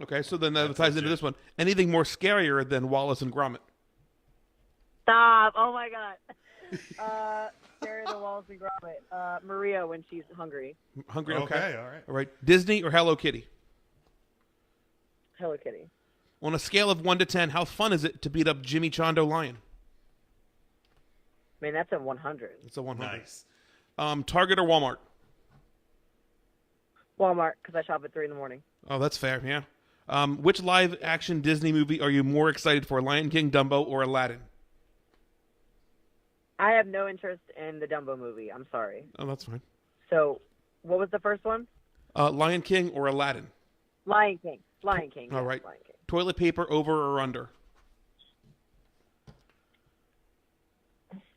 Okay, so then that ties into this one. Anything more scarier than Wallace and Gromit? Stop. Oh, my God. Stare at the walls and grommet. Maria when she's hungry. Hungry. Okay, Okay. all right. All right. Disney or Hello Kitty? Hello Kitty. On a scale of 1 to 10, how fun is it to beat up Jimmy Chondo Lion? I mean, that's a 100. It's a 100. Nice. Target or Walmart? Walmart, because I shop at 3 in the morning. Oh, that's fair. Yeah. Which live-action Disney movie are you more excited for, Lion King, Dumbo, or Aladdin? I have no interest in the Dumbo movie. I'm sorry. Oh, that's fine. So, what was the first one? Lion King or Aladdin? Lion King. Lion King. All yes, right. Lion King. Toilet paper over or under?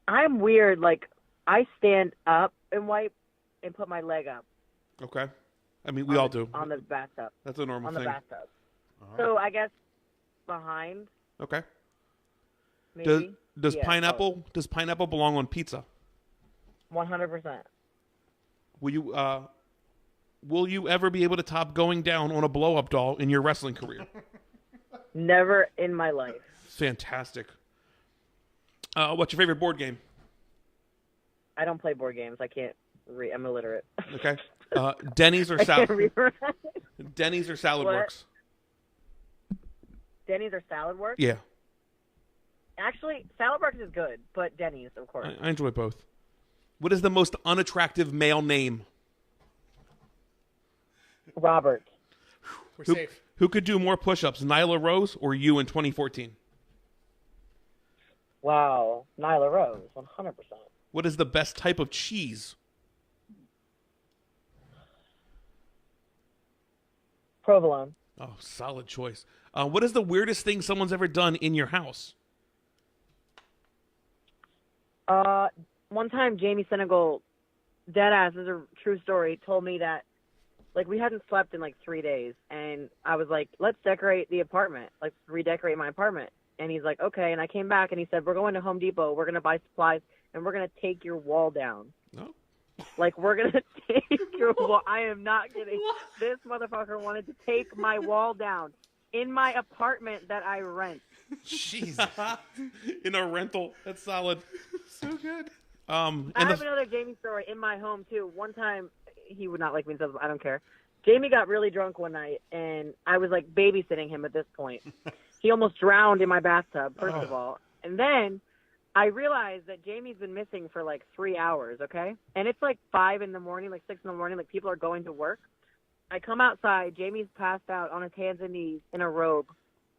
I'm weird. Like, I stand up and wipe and put my leg up. Okay. I mean, we all do. On the bathtub. That's a normal On thing. the bathtub. So, I guess behind, Okay. maybe. Does Yeah, pineapple belong on pizza? 100%. Will you ever be able to top going down on a blow-up doll in your wrestling career? Never in my life. Fantastic. What's your favorite board game? I don't play board games. I can't read. I'm illiterate. Okay. Denny's or I can't read. Denny's or Salad What? Works? Denny's or Salad Works? Yeah, Actually, Salad Works is good, but Denny's, of course. I enjoy both. What is the most unattractive male name? Robert. We're Who, safe. who could do more push-ups, Nyla Rose or you in 2014? Wow. Nyla Rose, 100%. What is the best type of cheese? Provolone. Oh, solid choice. What is the weirdest thing someone's ever done in your house? One time, Jamie Senegal, deadass, this is a true story, told me that, like, we hadn't slept in, like, 3 days. And I was like, let's decorate the apartment. Like, redecorate my apartment. And he's like, okay. And I came back and he said, we're going to Home Depot. We're going to buy supplies and we're going to take your wall down. No. Like, we're going to take your wall. I am not kidding. This motherfucker wanted to take my wall down in my apartment that I rent. Jesus. In a rental. That's solid. So good. I have another Jamie story in my home, too. One time, he would not like me, so I don't care. Jamie got really drunk one night, and I was, like, babysitting him at this point. He almost drowned in my bathtub, first of all. And then I realized that Jamie's been missing for, like, 3 hours, okay? And it's, like, 5 in the morning, like, 6 in the morning, like, people are going to work. I come outside. Jamie's passed out on his hands and knees in a robe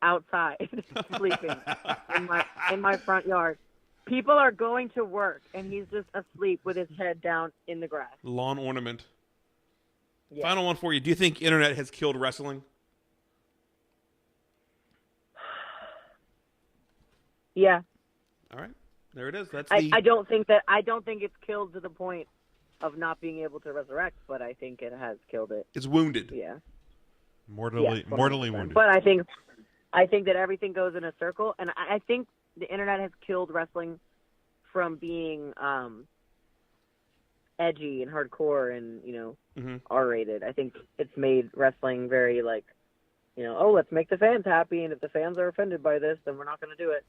outside, sleeping in my front yard. People are going to work, and he's just asleep with his head down in the grass. Lawn ornament. Yeah. Final one for you. Do you think internet has killed wrestling? Yeah. All right. There it is. That's I don't think it's killed to the point of not being able to resurrect, but I think it has killed it. It's wounded. Yeah. Mortally wounded. But I think that everything goes in a circle, and I think the internet has killed wrestling from being edgy and hardcore and, R-rated. I think it's made wrestling very, like, let's make the fans happy, and if the fans are offended by this, then we're not going to do it.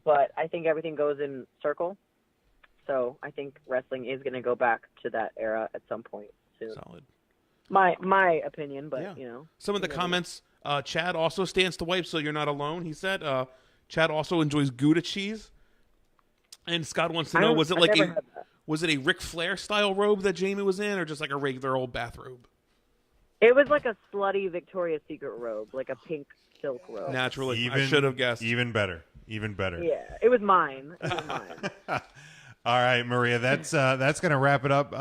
But I think everything goes in circle. So I think wrestling is going to go back to that era at some point soon. Solid. My opinion, but, Some of the comments, Chad also stands to wipe, so you're not alone, he said. Chad also enjoys Gouda cheese. And Scott wants to know, was it a Ric Flair style robe that Jamie was in, or just like a regular old bathrobe? It was like a slutty Victoria's Secret robe, like a pink silk robe. Naturally, I should have guessed. Even better. Yeah, it was mine. All right, Maria, that's going to wrap it up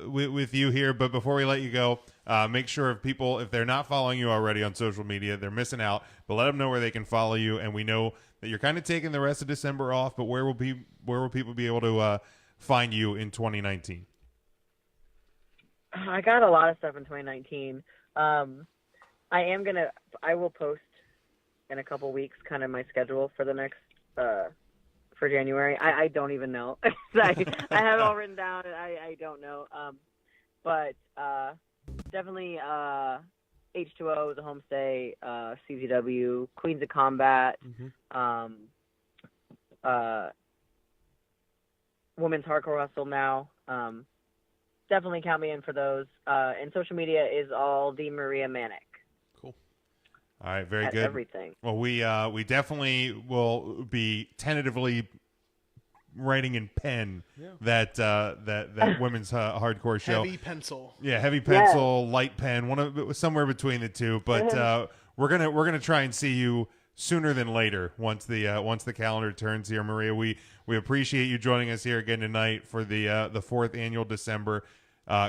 with you here. But before we let you go, make sure if they're not following you already on social media, they're missing out. But let them know where they can follow you. And we know that you're kind of taking the rest of December off. But where will people be able to find you in 2019? I got a lot of stuff in 2019. I will post in a couple weeks kind of my schedule for the next for January. I don't even know. I have it all written down and I don't know. But definitely H2O, The Homestay, CZW, Queens of Combat, women's hardcore wrestle now. Definitely count me in for those. And social media is all the Maria Manic. Cool. All right, very good. Everything. Well, we definitely will be tentatively writing in pen that women's hardcore show. Heavy pencil. Yeah, heavy pencil, light pen, somewhere between the two. But we're gonna try and see you sooner than later once the calendar turns here, Maria. We appreciate you joining us here again tonight for the 4th annual December.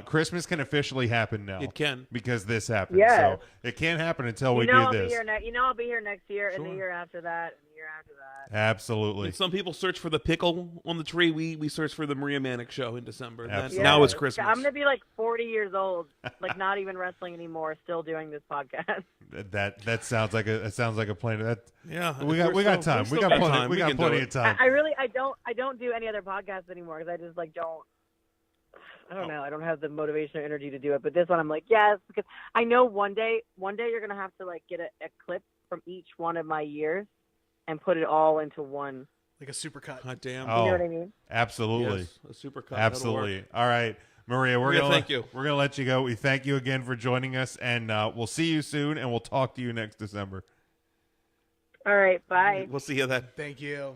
Christmas can officially happen now. It can, because this happened. Yes. So it can't happen until we do I'll this. I'll be here next year, and the year after that, and the year after that. Absolutely. And some people search for the pickle on the tree. We search for the Maria Manic show in December. Absolutely. Now it's Christmas. I'm gonna be like 40 years old, like not even wrestling anymore, still doing this podcast. That sounds like a plan. We got time. We got plenty of time. I don't do any other podcasts anymore because I just like don't. I don't know. I don't have the motivation or energy to do it. But this one, I'm like, yes, because I know one day you're gonna have to like get a clip from each one of my years and put it all into one. Like a supercut. Hot damn. You know what I mean? Absolutely. Yes, a supercut. Absolutely. All right, Maria, we're gonna thank you. We're gonna let you go. We thank you again for joining us, and we'll see you soon, and we'll talk to you next December. All right. Bye. We'll see you then. Thank you.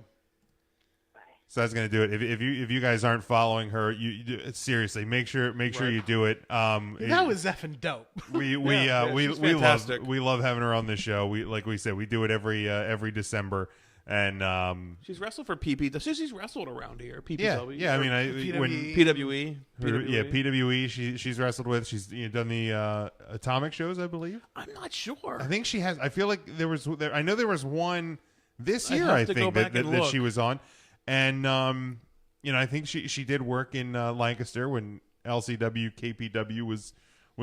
So that's gonna do it. If you guys aren't following her, you seriously make sure you do it. That was effing dope. We love having her on the show. We said we do it every December, and she's wrestled for PP. She's wrestled around here. PPW. Yeah. I mean, when PWE. PWE. She's wrestled with. She's done the Atomic shows, I believe. I'm not sure. I think she has. I feel like I know there was one this year. I think that she was on. And I think she did work in Lancaster when LCW KPW was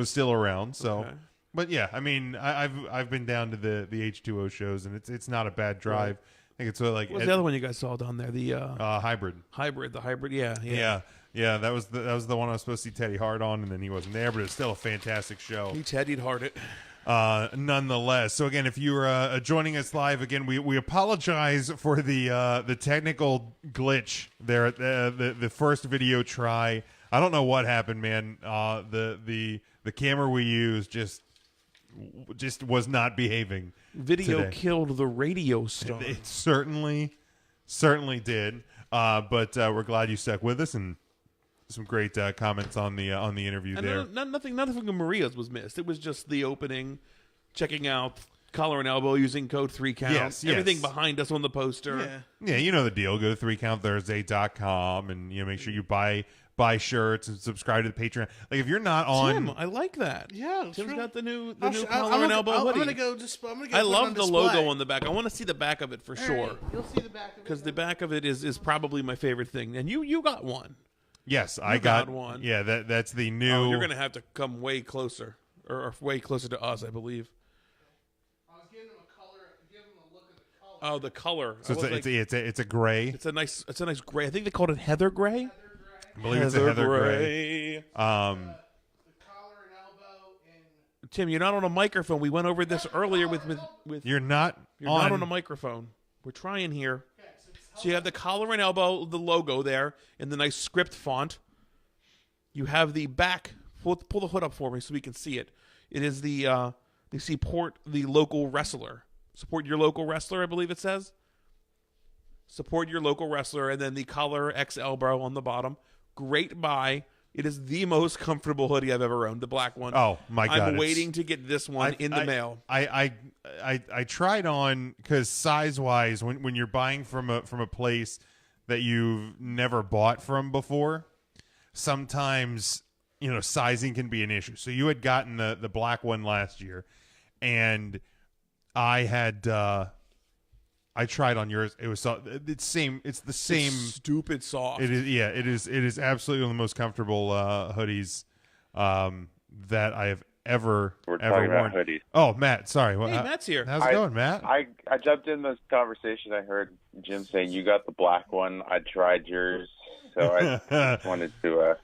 still around. So, okay. But yeah, I mean, I've been down to the H2O shows, and it's not a bad drive. Right. I think it's like what was the other one you guys saw down there? The hybrid. The hybrid. Yeah. That was the one I was supposed to see Teddy Hart on, and then he wasn't there. But it's still a fantastic show. He Teddy'd Hart it. Nonetheless, so again, if you're joining us live, again, we apologize for the technical glitch there at the first video try. I don't know what happened, man. The camera we used just was not behaving. Video today. Killed the radio star. It certainly did. But we're glad you stuck with us, and some great comments on the interview and there. Nothing of Maria's was missed. It was just the opening, checking out collar and elbow using code 3count. Yes. Everything behind us on the poster. Yeah, you know the deal. Go to 3countthursday.com and make sure you buy shirts and subscribe to the Patreon. Like if you're not on, Tim, I like that. Yeah, Tim's got the new collar I'm and elbow hoodie. I'm gonna go. I love the logo on the back. I want to see the back of it for sure. Right, you'll see the back of it because the back of it is probably my favorite thing. And you got one. Yes, I got one. Yeah, that's the new. Oh, you're gonna have to come way closer, or way closer to us, I believe. I was giving him a color, give him a look at the color. Oh, the color. So it's a gray. It's a nice gray. I think they called it heather gray. I believe it's a heather gray. The collar and elbow and. Tim, you're not on a microphone. We went over this earlier with. You're not on a microphone. We're trying here. So you have the collar and elbow, the logo there in the nice script font. You have the back. Pull the hood up for me so we can see it. It is the support the local wrestler. Support your local wrestler, I believe it says. Support your local wrestler, and then the collar X elbow on the bottom. Great buy. It is the most comfortable hoodie I've ever owned, the black one. Oh my God! I'm waiting to get this one in the mail. I tried on because size wise, when you're buying from a place that you've never bought from before, sometimes sizing can be an issue. So you had gotten the black one last year, and I had I tried on yours. It was it's same. It's the same. It's stupid soft. It is. Yeah. It is. It is absolutely one of the most comfortable hoodies that I have ever worn. About hoodies. Oh, Matt. Sorry. Hey, Matt's here. How's it going, Matt? I jumped in this conversation. I heard Jim saying you got the black one. I tried yours, so I just wanted to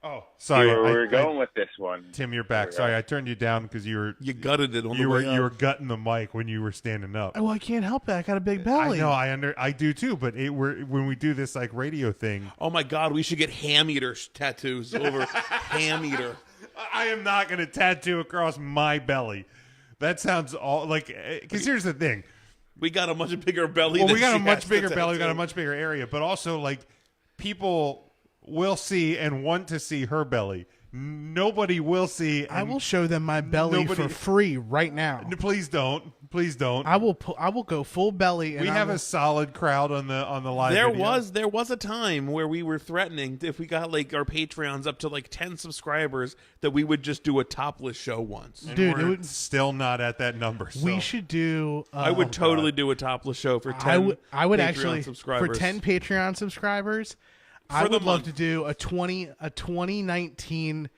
Oh, See sorry. where we're going with this one. Tim, you're back. Sorry, I turned you down because you gutted it on the way up. You were gutting the mic when you were standing up. Oh, I can't help it. I got a big belly. I know. I do too. But when we do this like radio thing. Oh my God, we should get ham eater tattoos over ham eater. I am not going to tattoo across my belly. That sounds all like. Because here's the thing. We got a much bigger belly. Well, than we got a she much has bigger to belly. We got a tattoo. much bigger area. But also, like, people will see and want to see her belly. Nobody will see. I will show them my belly for free right now. Please don't. Please don't. I will go full belly. And We have a solid crowd on the live. There video. was a time where we were threatening if we got like our Patreons up to like 10 subscribers that we would just do a topless show once. And Dude, we're it would- still not at that number. So. We should do. I would totally do a topless show for 10. I would Patreon actually subscribers. for 10 Patreon subscribers. I For the would love month. to do a 2019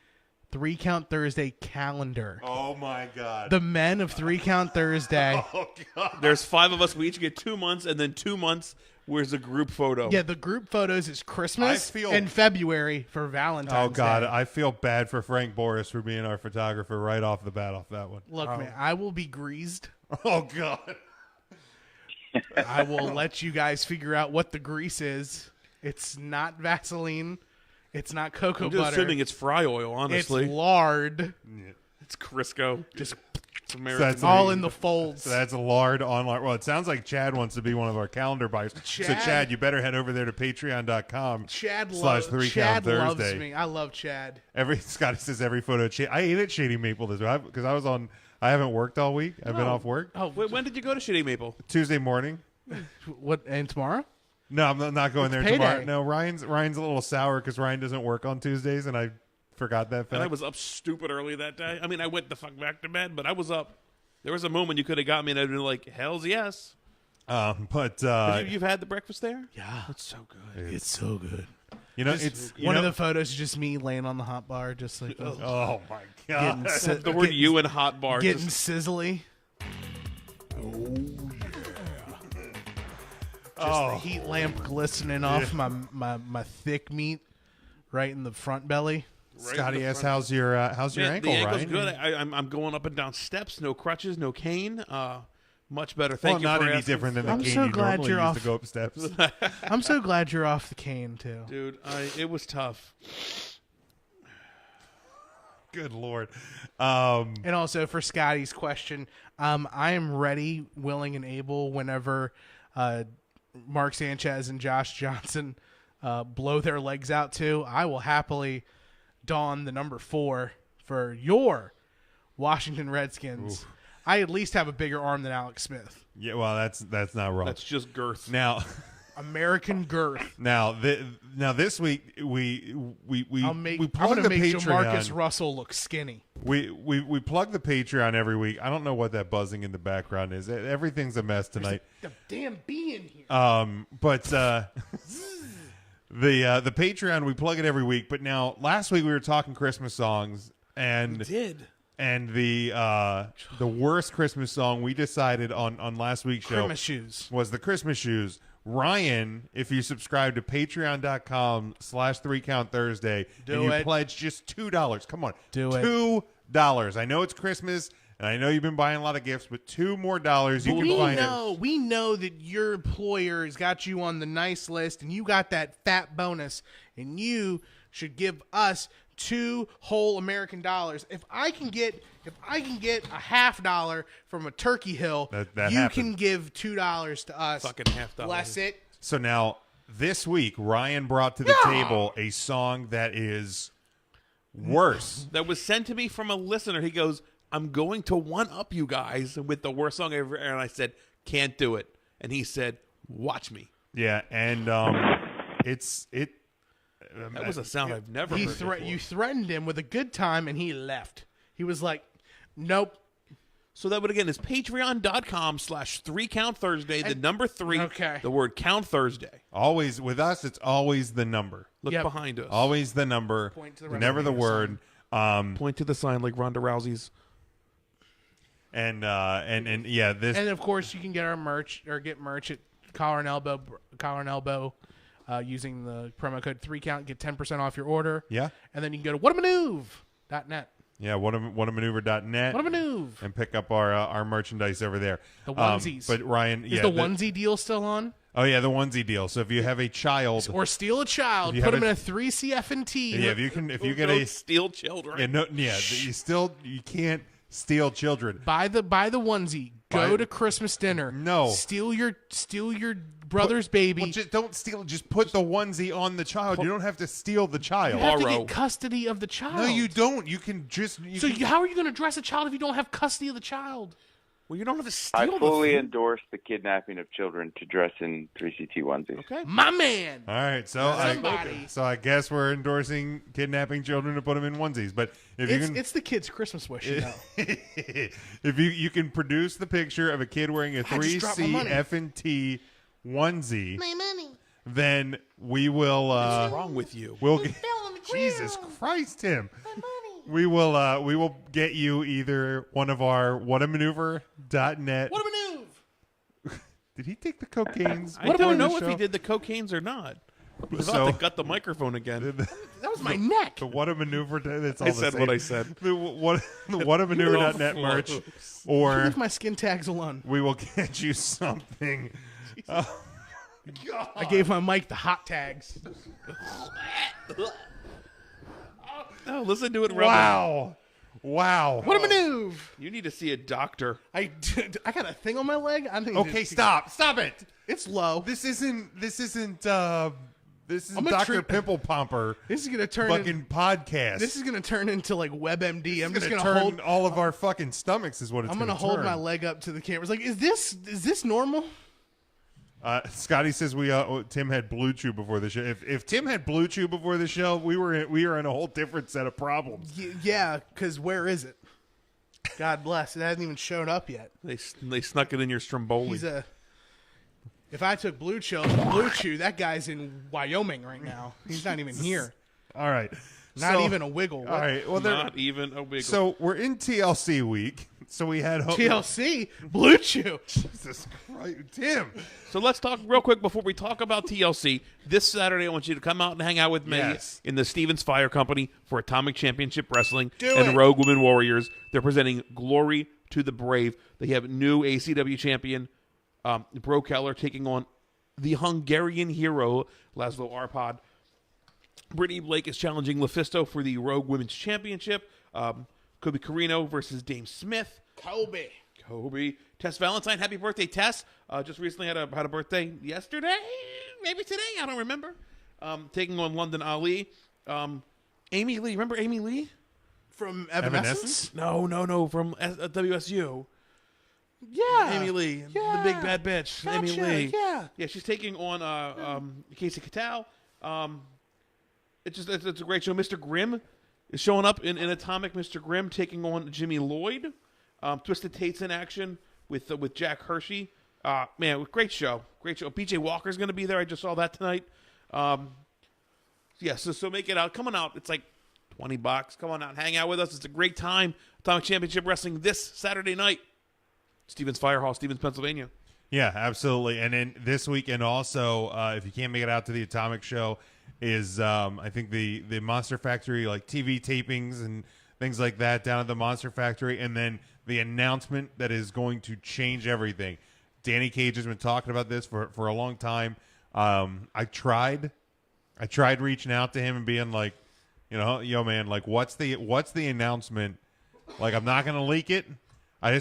3 Count Thursday calendar. Oh my God. The men of 3 Count Thursday. Oh God. There's 5 of us. We each get 2 months, and then 2 months where's a group photo. Yeah, the group photos is Christmas I feel- and February for Valentine's Oh God. Day. I feel bad for Frank Boris for being our photographer right off the bat off that one. Look, man, I will be greased. Oh God. I will let you guys figure out what the grease is. It's not Vaseline. It's not cocoa I'm just butter. assuming it's fry oil, honestly. It's lard. It's Crisco. Just It's American. That's all in the folds. So that's a lard on lard. Well, it sounds like Chad wants to be one of our calendar buyers. So Chad, you better head over there to patreon.com. Chad /3 Count Chad loves Thursday. me. I love Chad. Scotty says every photo. I ate at Shady Maple this week because I haven't worked all week. I've been off work. Oh, Wait, when did you go to Shitty Maple? Tuesday morning. what? And tomorrow? No, I'm not going there payday. tomorrow. No, Ryan's a little sour because Ryan doesn't work on Tuesdays, and I forgot that fact. And I was up stupid early that day. I mean, I went the fuck back to bed, but I was up. There was a moment you could have got me, and I'd been like, "Hell's yes." But You've had the breakfast there? Yeah, It's so good. it's so good. you know, Just it's one of the photos is just me laying on the hot bar, just like Oh my getting, God! si- The word getting, "you" in hot bar. getting just- sizzly. Just the heat lamp glistening off my thick meat right in the front belly. Scotty in the asks, front. "How's your ankle, the ankle's Ryan?" good. I'm going up and down steps. No crutches. No cane. Much better. Well, Thank you not for any asking. different than the I'm cane so you glad normally you're use off. to go up steps. I'm so glad you're off the cane too. Dude, it was tough. Good Lord. And also for Scotty's question, I am ready, willing, and able whenever Mark Sanchez and Josh Johnson blow their legs out too. I will happily don the number 4 for your Washington Redskins. Oof. I at least have a bigger arm than Alex Smith. Yeah, well, that's not wrong. That's just girth. Now, American girth. now this week we I'm plug going the to make Patreon. Jamarcus Russell look skinny. We plug the Patreon every week. I don't know what that buzzing in the background is. Everything's a mess tonight. The damn bee in here. But the Patreon, we plug it every week. But now last week we were talking Christmas songs and Did. and the worst Christmas song we decided on last week's show Christmas shoes. was the Christmas shoes. Ryan, if you subscribe to patreon.com/3 Count Thursday and you pledge just $2, come on, Do it. $2. I know it's Christmas and I know you've been buying a lot of gifts, but $2 more you can find it. We know that your employer has got you on the nice list and you got that fat bonus and you should give us 2 whole American dollars. If I can get a $50 from a Turkey Hill, That you happened. can give $2 to us. Fucking $50. Bless it. So now this week Ryan brought to the table a song that is worse. That was sent to me from a listener. He goes, "I'm going to one up you guys with the worst song ever," and I said, "Can't do it." And he said, "Watch me." Yeah, and That was a sound I've never heard before. You threatened him with a good time and he left. He was like, "Nope." So that would again is patreon.com/3 Count Thursday, the number 3, Okay. the word Count Thursday. always with us. It's always the number. Look Yep. behind us. Always the number. Point to the right Never the hand word. Point to the sign like Ronda Rousey's. And yeah, this And of course, you can get our merch or get merch at Collar and Elbow using the promo code 3count. Get 10% off your order. Yeah. And then you can go to whatamaneuve.net. Yeah, whatamaneuver.net. What a maneuver. And pick up our merchandise over there. The onesies. But Ryan, is the onesie deal still on? Oh yeah, the onesie deal. So if you have a child or steal a child, put them in a 3CF&T. Yeah, if you get a steal children. Yeah, you can't steal children. Buy the onesie. Go to Christmas dinner. No. Steal your brother's baby. Well, just don't steal. Just put the onesie on the child. You don't have to steal the child. You have to get custody of the child. No, you don't. You can just. How are you going to dress a child if you don't have custody of the child? Well, you don't have to steal. I fully endorse the kidnapping of children to dress in 3CT onesies. Okay, my man. All right, so I guess we're endorsing kidnapping children to put them in onesies. But if it's the kid's Christmas wish. If you can produce the picture of a kid wearing a 3CF&T onesie, my money. Then we will. What's wrong with you? We'll Jesus Christ, Tim. My money. We will get you either one of our whatamaneuver.net. What a maneuver! Did he take the cocaines? I don't know if he did the cocaines or not. He was about to gut the microphone again. That was my neck. The whatamaneuver. That's all I said what I said. The whatamaneuver.net merch, or leave my skin tags alone. We will get you something. God. I gave my mic the hot tags. Oh, listen to it. Wow. What a maneuver! You need to see a doctor. I got a thing on my leg. Okay, stop it. It's low. This isn't Dr. Pimple Pomper. This is gonna turn fucking podcast. This is gonna turn into like WebMD. I'm just gonna turn hold all of our fucking stomachs. Is what it's. I'm gonna hold my leg up to the camera. It's like, is this normal? Scotty says Tim had Blue Chew before the show. If Tim had Blue Chew before the show, we were in a whole different set of problems. Yeah, because where is it? God bless. It hasn't even showed up yet. They snuck it in your Stromboli. If I took Blue Chew, that guy's in Wyoming right now. He's not even here. All right. Not even a wiggle. All right. Well, not even a wiggle. So we're in TLC week. So we had TLC Blue Chew. Jesus Christ, Tim. So let's talk real quick before we talk about TLC. This Saturday, I want you to come out and hang out with me in the Stevens Fire Company for Atomic Championship Wrestling and Rogue Women Warriors. They're presenting Glory to the Brave. They have new ACW champion Bro Keller taking on the Hungarian hero Laszlo Arpad. Brittany Blake is challenging Lufisto for the Rogue Women's Championship. Kobe Carino versus Dame Smith. Kobe. Tess Valentine, happy birthday, Tess. Just recently had a birthday yesterday, maybe today, I don't remember. Taking on London Ali. Amy Lee, remember Amy Lee? From Evanescence? No, from WSU. Yeah. Amy Lee, the big bad bitch. Gotcha. Amy Lee. Yeah, she's taking on Casey Catal. It's a great show. Mr. Grimm is showing up in Atomic. Mr. Grimm taking on Jimmy Lloyd. Twisted Tate's in action with Jack Hershey. Man, great show. BJ Walker's going to be there. I just saw that tonight. So make it out. Come on out. It's like $20. Come on out and hang out with us. It's a great time. Atomic Championship Wrestling this Saturday night. Stevens Fire Hall, Stevens, Pennsylvania. Yeah, absolutely. And then this weekend also, if you can't make it out to the Atomic show, is I think the Monster Factory, like TV tapings and things like that down at the Monster Factory, and then the announcement that is going to change everything. Danny Cage has been talking about this for a long time. I tried reaching out to him and being like, yo man, like what's the announcement? Like, I'm not gonna leak it. I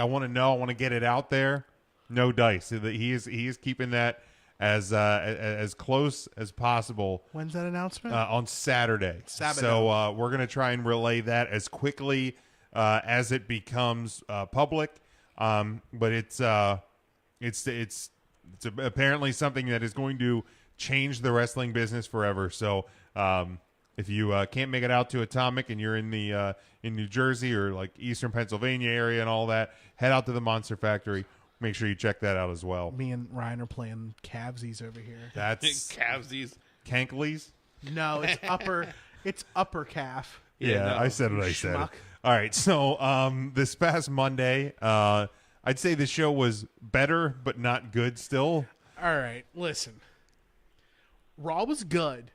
want to know. I want to get it out there. No dice. He is keeping that as close as possible. When's that announcement? On Saturday. So we're going to try and relay that as quickly as it becomes public. But it's apparently something that is going to change the wrestling business forever. So if you can't make it out to Atomic and you're in the in New Jersey or like Eastern Pennsylvania area and all that, head out to the Monster Factory. Make sure you check that out as well. Me and Ryan are playing calvesies over here. That's calvesies. Cankleys? No, it's upper. It's upper calf. Yeah, no. I said what I said. All right, so this past Monday, I'd say the show was better, but not good still. All right, listen. Raw was good,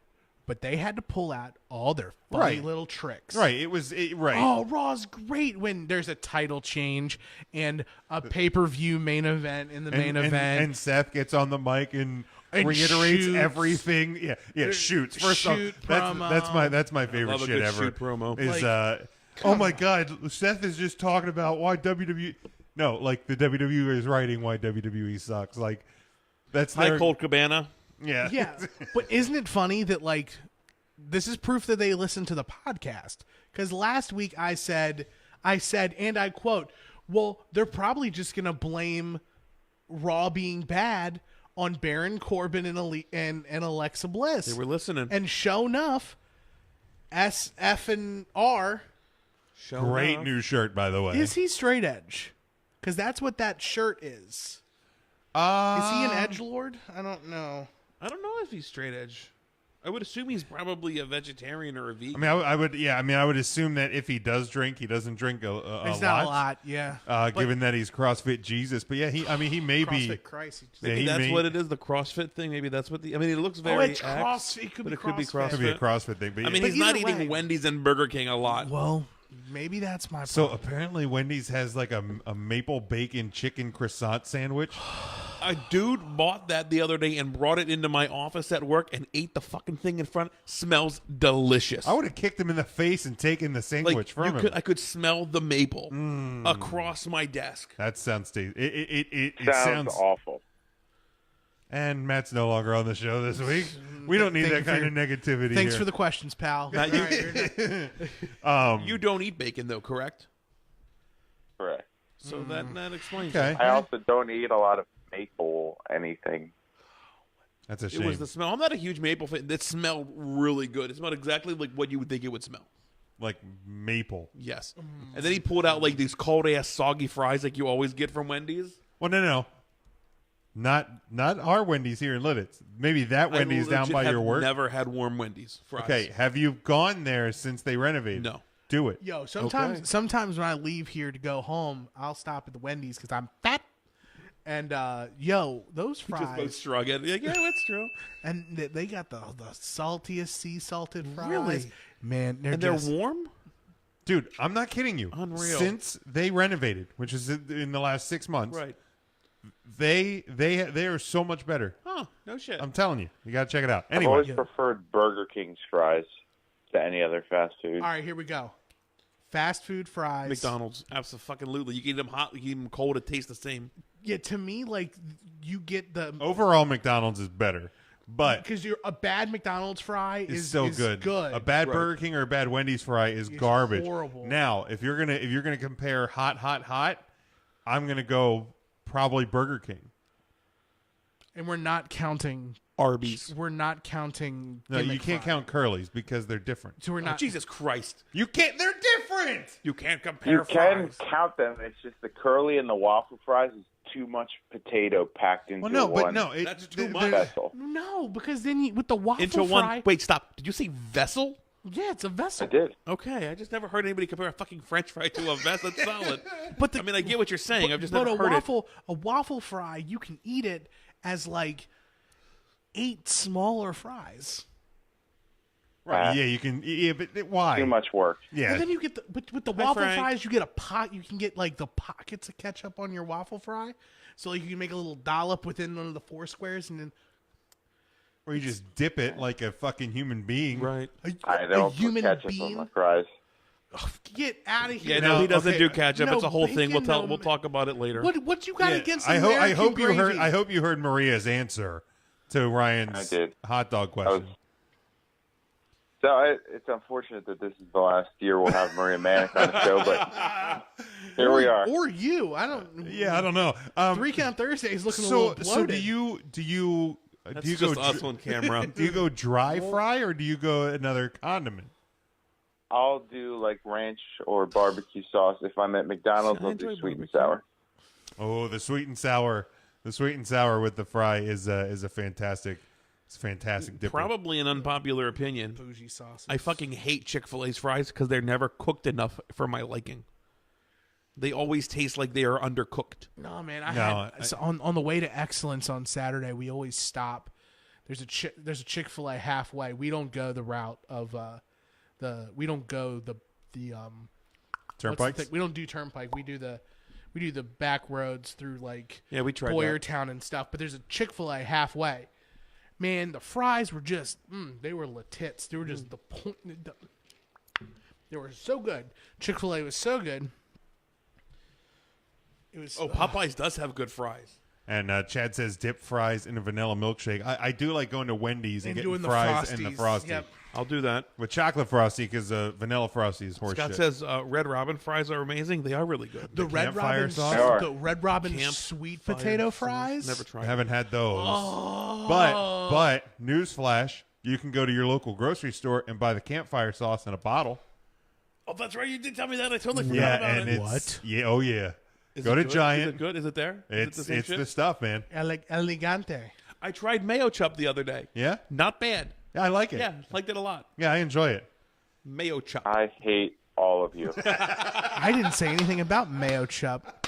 but they had to pull out all their funny Right. little tricks. Right. Right. Oh, Raw's great when there's a title change and a pay-per-view main event in the main event. And Seth gets on the mic and reiterates shoots. everything. Yeah, shoots. First off, Shoot that's my favorite love a shit good ever. shoot promo. Is Like, oh my god, Seth is just talking about why WWE. No, like the WWE is writing why WWE sucks. Like that's Hi, their, Colt Cabana. Yeah, Yeah, but isn't it funny that like this is proof that they listen to the podcast? Because last week I said, and I quote, "Well, they're probably just gonna blame Raw being bad on Baron Corbin and Alexa Bliss." They were listening. and sure enough, S, F, and R. great new shirt by the way. Is he straight edge? Because that's what that shirt is. Is he an edgelord? I don't know. I don't know if he's straight edge. I would assume he's probably a vegetarian or a vegan. I mean, I would. Yeah, I mean, I would assume that if he does drink, he doesn't drink a It's lot. not a lot, yeah. Given that he's CrossFit Jesus, but yeah, he may be. CrossFit Christ. Maybe he that's may- what it is, the CrossFit thing. Maybe that's what the. I mean, it looks Oh, very. it's X, CrossFit. It could but be it could be CrossFit. Could be a CrossFit thing, but I mean, But he's not either eating way- Wendy's and Burger King a lot. Well, maybe that's my so problem. apparently Wendy's has like a maple bacon chicken croissant sandwich. A dude bought that the other day and brought it into my office at work and ate the fucking thing in front. Smells delicious. I would have kicked him in the face and taken the sandwich like from him. I could smell the maple across my desk. That sounds tasty. It Sounds awful. And Matt's no longer on the show this week. We don't need Thank that you kind of negativity. Thanks here. for the questions, pal. Matt, you- All right, you're done. You don't eat bacon though, correct? Correct. So that explains Okay. it. I also don't eat a lot of maple anything. That's a It shame. was the smell. I'm not a huge maple fan. It smelled really good. It smelled exactly like what you would think it would smell. like maple. Yes. And then he pulled out like these cold ass soggy fries like you always get from Wendy's. Well, no. Not our Wendy's here in Lidditz. Maybe that Wendy's I down legit by have your work. Never had warm Wendy's fries. Okay, have you gone there since they renovated? No. Do it. Yo, sometimes when I leave here to go home, I'll stop at the Wendy's because I'm fat. And those Just both fries, shrug it. Like, yeah, that's true. and they got the saltiest sea salted fries. Really? Man, And they're warm? Dude, I'm not kidding you. Unreal. Since they renovated, which is in the last 6 months, Right. they are so much better. Oh, no shit. I'm telling you. You got to check it out. I've Anyway, always preferred Burger King's fries to any other fast food. All right, here we go. Fast food fries. McDonald's, absolutely. You can eat them hot, you can eat them cold. It tastes the same. Yeah, to me, like you get the overall McDonald's is better, but because a bad McDonald's fry it's is still is good. good. A bad Right. Burger King or a bad Wendy's fry is garbage. horrible. Now, if you're gonna compare hot, I'm gonna go probably Burger King. And we're not counting Arby's. We're not counting. No, you gimmick can't fry. count Curly's because they're different. So we're Oh, not. Jesus Christ. You can't. They're different. You can't compare You can fries. count them. It's just the curly and the waffle fries is too much potato packed into Well, no, one but no, That's too they're- much. vessel. No, because then with the waffle Into fry. one. Wait, stop. Did you say vessel? Yeah, it's a I vessel. did. Okay, I just never heard anybody compare a fucking French fry to a vessel. That's solid. But I mean, I get what you're saying. I've just never a heard waffle fry, you can eat it as like 8 smaller fries. Right. Yeah, you can. Yeah, but why? Too much work. Yeah. And then you get with the Hi, waffle Frank. fries, you get a pot. You can get like the pockets of ketchup on your waffle fry, so like you can make a little dollop within one of the 4 squares, and then Or you just dip it like a fucking human being. it. Right. I a don't put human ketchup on being. my fries. Get out of here! Yeah, no, he doesn't okay. do ketchup. No it's a whole thing. bacon, no We'll talk about it later. What you got Yeah, against I American hope you gravy? heard. I hope you heard Maria's answer to Ryan's I did. hot dog I question. was- So it's unfortunate that this is the last year we'll have Maria Manic on the show, but here we are. Or you? I don't. Yeah, I don't know. 3 Count Thursday is looking a So little bloated. so do you That's do you just go us on camera. do you go dry fry or do you go another condiment? I'll do like ranch or barbecue sauce. If I'm at McDonald's, I I'll do enjoy sweet and barbecue. sour. Oh, the sweet and sour with the fry is a fantastic. It's a fantastic dipper. Probably an unpopular opinion. bougie sauce. I fucking hate Chick-fil-A's fries because they're never cooked enough for my liking. They always taste like they are undercooked. No, man. No, on the way to Excellence on Saturday, we always stop there's a Chick-fil-A halfway. We don't go the route of we don't go the Turnpikes. We don't do turnpike. We do the back roads through like we tried Boyertown and stuff. But there's a Chick-fil-A halfway. Man, the fries were just they were latits. They were just the point. They were so good. Chick-fil-A was so good. It was. Popeyes does have good fries. And Chad says dip fries in a vanilla milkshake. I do like going to Wendy's and getting doing the fries and the Frosties. Frosty. Yep. I'll do that. With chocolate Frosty, because vanilla Frosty is horseshit. Scott says Red Robin fries are amazing. They are really good. The Red campfire Robin sauce? Sure. the Red Robin sweet potato fries. Never tried. I haven't had those. Oh. But newsflash, you can go to your local grocery store and buy the campfire sauce in a bottle. Oh, that's right. You did tell me that. I totally forgot Yeah, about and it. it's oh yeah. Is Go it to good? Giant. Is it good? Is it there? It's is it the same shit? the stuff, man. Elegante. I tried mayo chup the other day. Yeah, Not bad. yeah, I like it. Yeah, liked it a lot. Yeah, I enjoy it. Mayo chup. I hate all of you. I didn't say anything about mayo chup.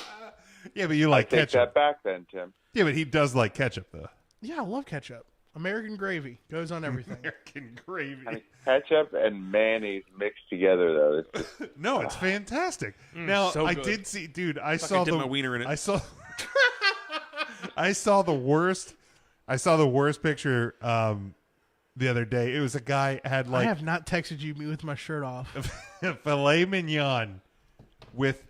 Yeah, but you I like take ketchup. that back then, Tim. Yeah, but he does like ketchup though. Yeah, I love ketchup. American gravy goes on everything. American gravy. I mean, ketchup and mayonnaise mixed together, though. It's just, No, it's fantastic. Now so I good. did see, dude. I Fucking saw dip the my wiener in it. I saw. I saw the worst. I saw the worst picture the other day. It was a guy had I like have not texted you me with my shirt off. filet mignon with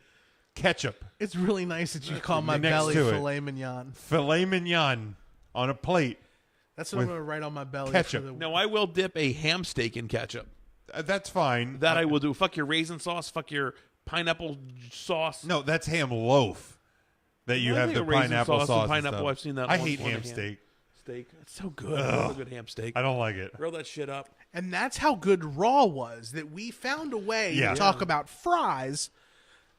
ketchup. It's really nice that you call my Next belly to it. filet mignon. Filet mignon on a plate. That's what I'm going to write on my belly. ketchup. For the, No, I will dip a ham steak in ketchup. That's fine. That I will do. Fuck your raisin sauce. Fuck your pineapple sauce. No, that's ham loaf. That you I have think the a raisin pineapple sauce sauce. and and pineapple, stuff. I've seen that I on- hate on a ham ham. steak. Steak. It's so good. I love a good ham steak. I don't like it. Grill that shit up. and that's how good Raw was, that we found a way Yeah. to talk about fries.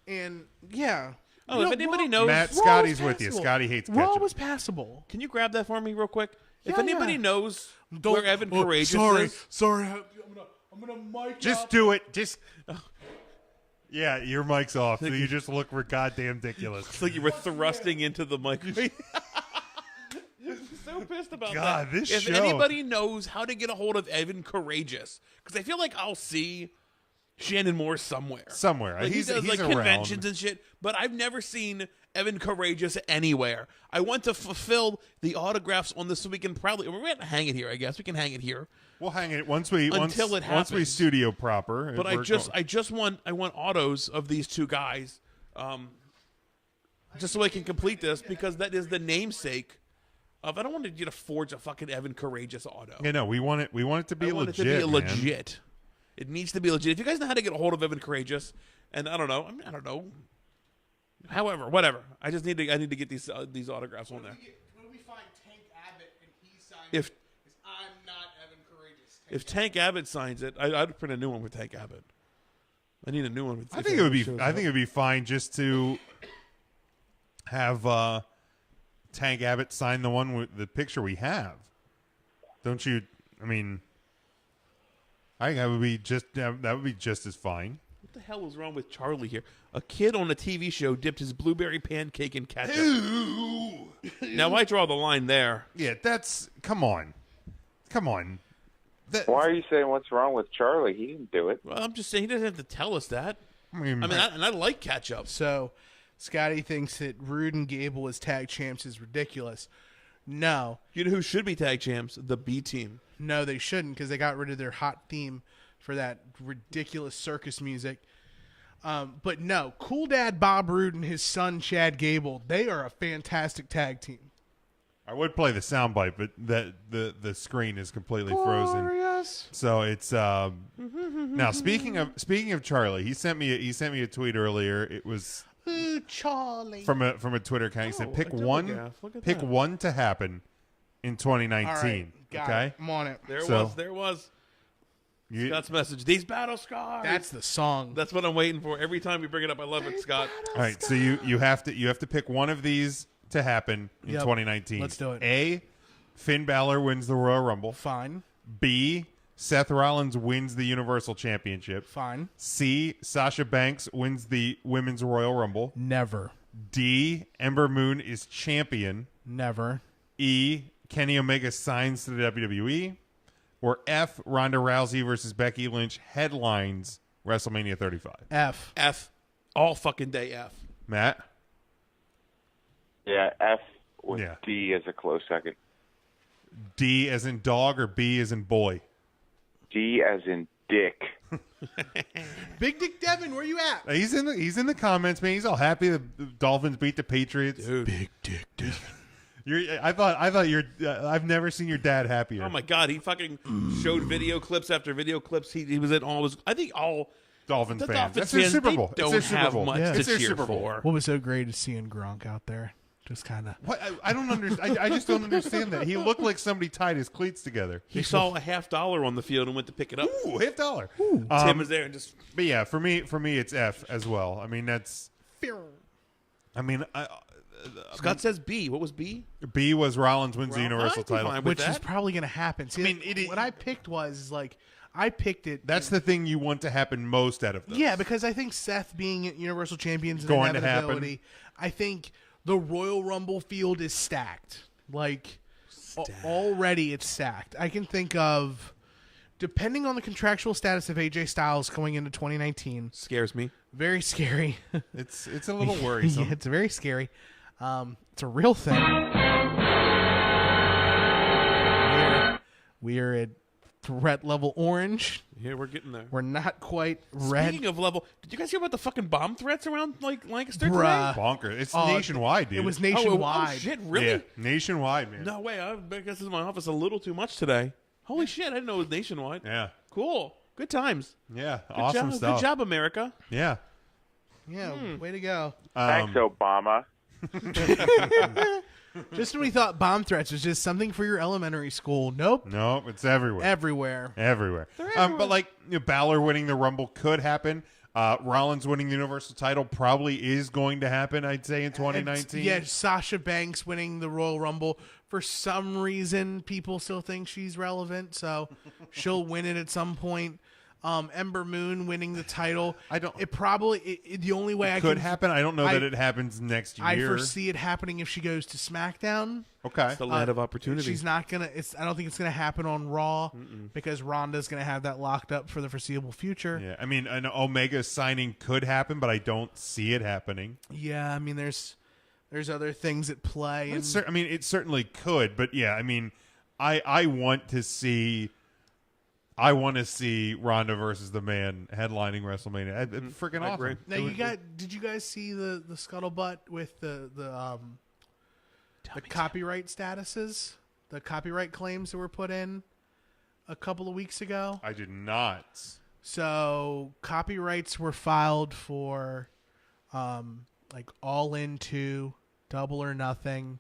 And, yeah. Oh, if anybody knows, Matt, Raw Scotty's was with you. passable. Scotty hates Raw ketchup. was passable. can you grab that for me real quick? If Yeah, anybody yeah. knows Don't- where Evan oh, Courageous sorry, is, sorry. I'm gonna mic Just up. do it. Just. Yeah, your mic's off, so you just look goddamn ridiculous. it's like you were thrusting into the microphone. So pissed about God, that. this if show. anybody knows how to get a hold of Evan Courageous, because I feel like I'll see Shannon Moore somewhere. Somewhere. Like, He's he does like around. conventions and shit, but I've never seen Evan Courageous anywhere. I want to fulfill the autographs on this so we can proudly. We're going to hang it here, I guess. We can hang it here. We'll hang it once we Until once, it once we happens. studio proper. But I want autos of these two guys, just so I can complete this, because that is the namesake of. I don't want you to forge a fucking Evan Courageous auto. Yeah, no, we want it. We want it to be I want legit. it to be man. legit. It needs to be legit. If you guys know how to get a hold of Evan Courageous, and I don't know. However, whatever. I just need to. I need to get these autographs on there. When we find Tank Abbott and he signs If- it, I'm not Evan Courageous. If Tank Abbott signs it, I'd print a new one with Tank Abbott. I need a new one. I think it would be. I think it would be fine just to have Tank Abbott sign the one with the picture we have. Don't you? I mean, I think that would be just as fine. What the hell is wrong with Charlie here? A kid on a TV show dipped his blueberry pancake in ketchup. Now I draw the line there. Yeah, that's come on. That, why are you saying what's wrong with Charlie? He didn't do it. Well, I'm just saying he doesn't have to tell us that. I mean, I like ketchup. So, Scotty thinks that Rude and Gable as tag champs is ridiculous. No, You know who should be tag champs? The B team. no, they shouldn't, because they got rid of their hot theme for that ridiculous circus music. But no, Cool Dad Bob Roode and his son Chad Gable, they are a fantastic tag team. I would play the soundbite, but the screen is completely frozen. Glorious. So it's now speaking of Charlie, he sent me a tweet earlier. It was Ooh, Charlie. from a Twitter account. He said pick a one telegraph. Look at pick that. one to happen in 2019. All right, got Okay, it. I'm on it. There was. You- Scott's message. These battle scars. That's the song. That's what I'm waiting for. Every time you bring it up, I love it, Scott. all right. So you have to pick one of these to happen in Yep. 2019. Let's do it. A, Finn Balor wins the Royal Rumble. Fine. B, Seth Rollins wins the Universal Championship. Fine. C, Sasha Banks wins the Women's Royal Rumble. Never. D, Ember Moon is champion. Never. E, Kenny Omega signs to the WWE, or F, Ronda Rousey versus Becky Lynch headlines WrestleMania 35. F. All fucking day F. Matt? Yeah, F with Yeah. D as a close second. D as in dog or B as in boy? D as in dick. Big Dick Devin, where you at? He's in the comments, man. He's all happy the Dolphins beat the Patriots. Dude. Big Dick Devin. I've never seen your dad happier. Oh my God, he fucking showed video clips after video clips. He was in all his. I think all Dolphins the fans. Dolphins That's their fans, Super they Bowl. It's don't their Super have Bowl. much Yeah. to It's their cheer Super Bowl. for. What was so great is seeing Gronk out there. Just kind of. What? I don't understand. I just don't understand that. He looked like somebody tied his cleats together. He saw a $50 on the field and went to pick it up. Ooh, $1. Tim was there and just. But yeah, for me, it's F as well. I mean, that's. I mean, Scott says B. What was B? B was Rollins wins the Universal I'd be title. fine with Which is that. probably going to happen. See, I mean, what I picked was like, I picked it. That's the thing you want to happen most out of this. Yeah, because I think Seth being Universal Champion is an Going to inevitability. I think the Royal Rumble field is stacked. Like, already it's stacked. I can think of, depending on the contractual status of AJ Styles going into 2019, Scares me. very scary. It's a little worrisome. Yeah, it's very scary. It's a real thing. We are at threat level orange. Yeah, we're getting there. We're not quite red. Speaking of level, did you guys hear about the fucking bomb threats around like Lancaster Bruh. today? Bonkers. It's Oh, nationwide, dude. It was Oh, nationwide. shit, really? Yeah, nationwide, man. No way. I guess this is my office a little too much today. Holy shit, I didn't know it was nationwide. Yeah. Cool. Good times. Yeah. Good Awesome job. stuff. Good job, America. Yeah. Yeah, way to go. Thanks, Obama. Just when we thought bomb threats was just something for your elementary school. Nope. No, it's everywhere. Everywhere. Everywhere. But like Balor winning the Rumble could happen. Rollins winning the Universal title probably is going to happen, I'd say, in 2019. Yeah, Sasha Banks winning the Royal Rumble. For some reason, people still think she's relevant, so she'll win it at some point. Ember Moon winning the title. The only way I could can happen. I don't know that it happens next year. I foresee it happening if she goes to SmackDown. Okay. It's the land of opportunity. She's not gonna. I don't think it's gonna happen on Raw because Ronda's gonna have that locked up for the foreseeable future. Yeah, I mean, an Omega signing could happen, but I don't see it happening. Yeah, I mean, there's other things at play. And It certainly could, but yeah, I mean, I want to see Ronda versus the Man headlining WrestleMania. Freaking I agree. awesome. now did you guys see the scuttlebutt with the copyright statuses, the copyright claims that were put in a couple of weeks ago? I did not. So copyrights were filed for like All In 2, Double or Nothing,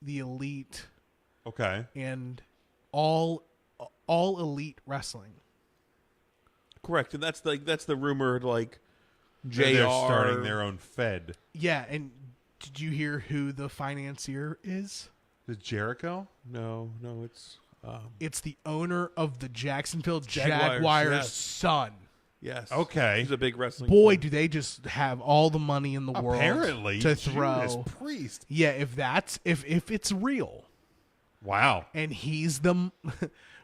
The Elite, Okay. and All Elite Wrestling. Correct, and that's the rumored like JR. They're starting their own Fed. Yeah, and did you hear who the financier is? The Jericho? No, it's It's the owner of the Jacksonville Jaguars, Jaguars' yes. son. yes. Okay. He's a big wrestling. Boy, fan. do they just have all the money in the world Apparently. to Judas throw. Priest. Yeah, if it's real, Wow. and he's the,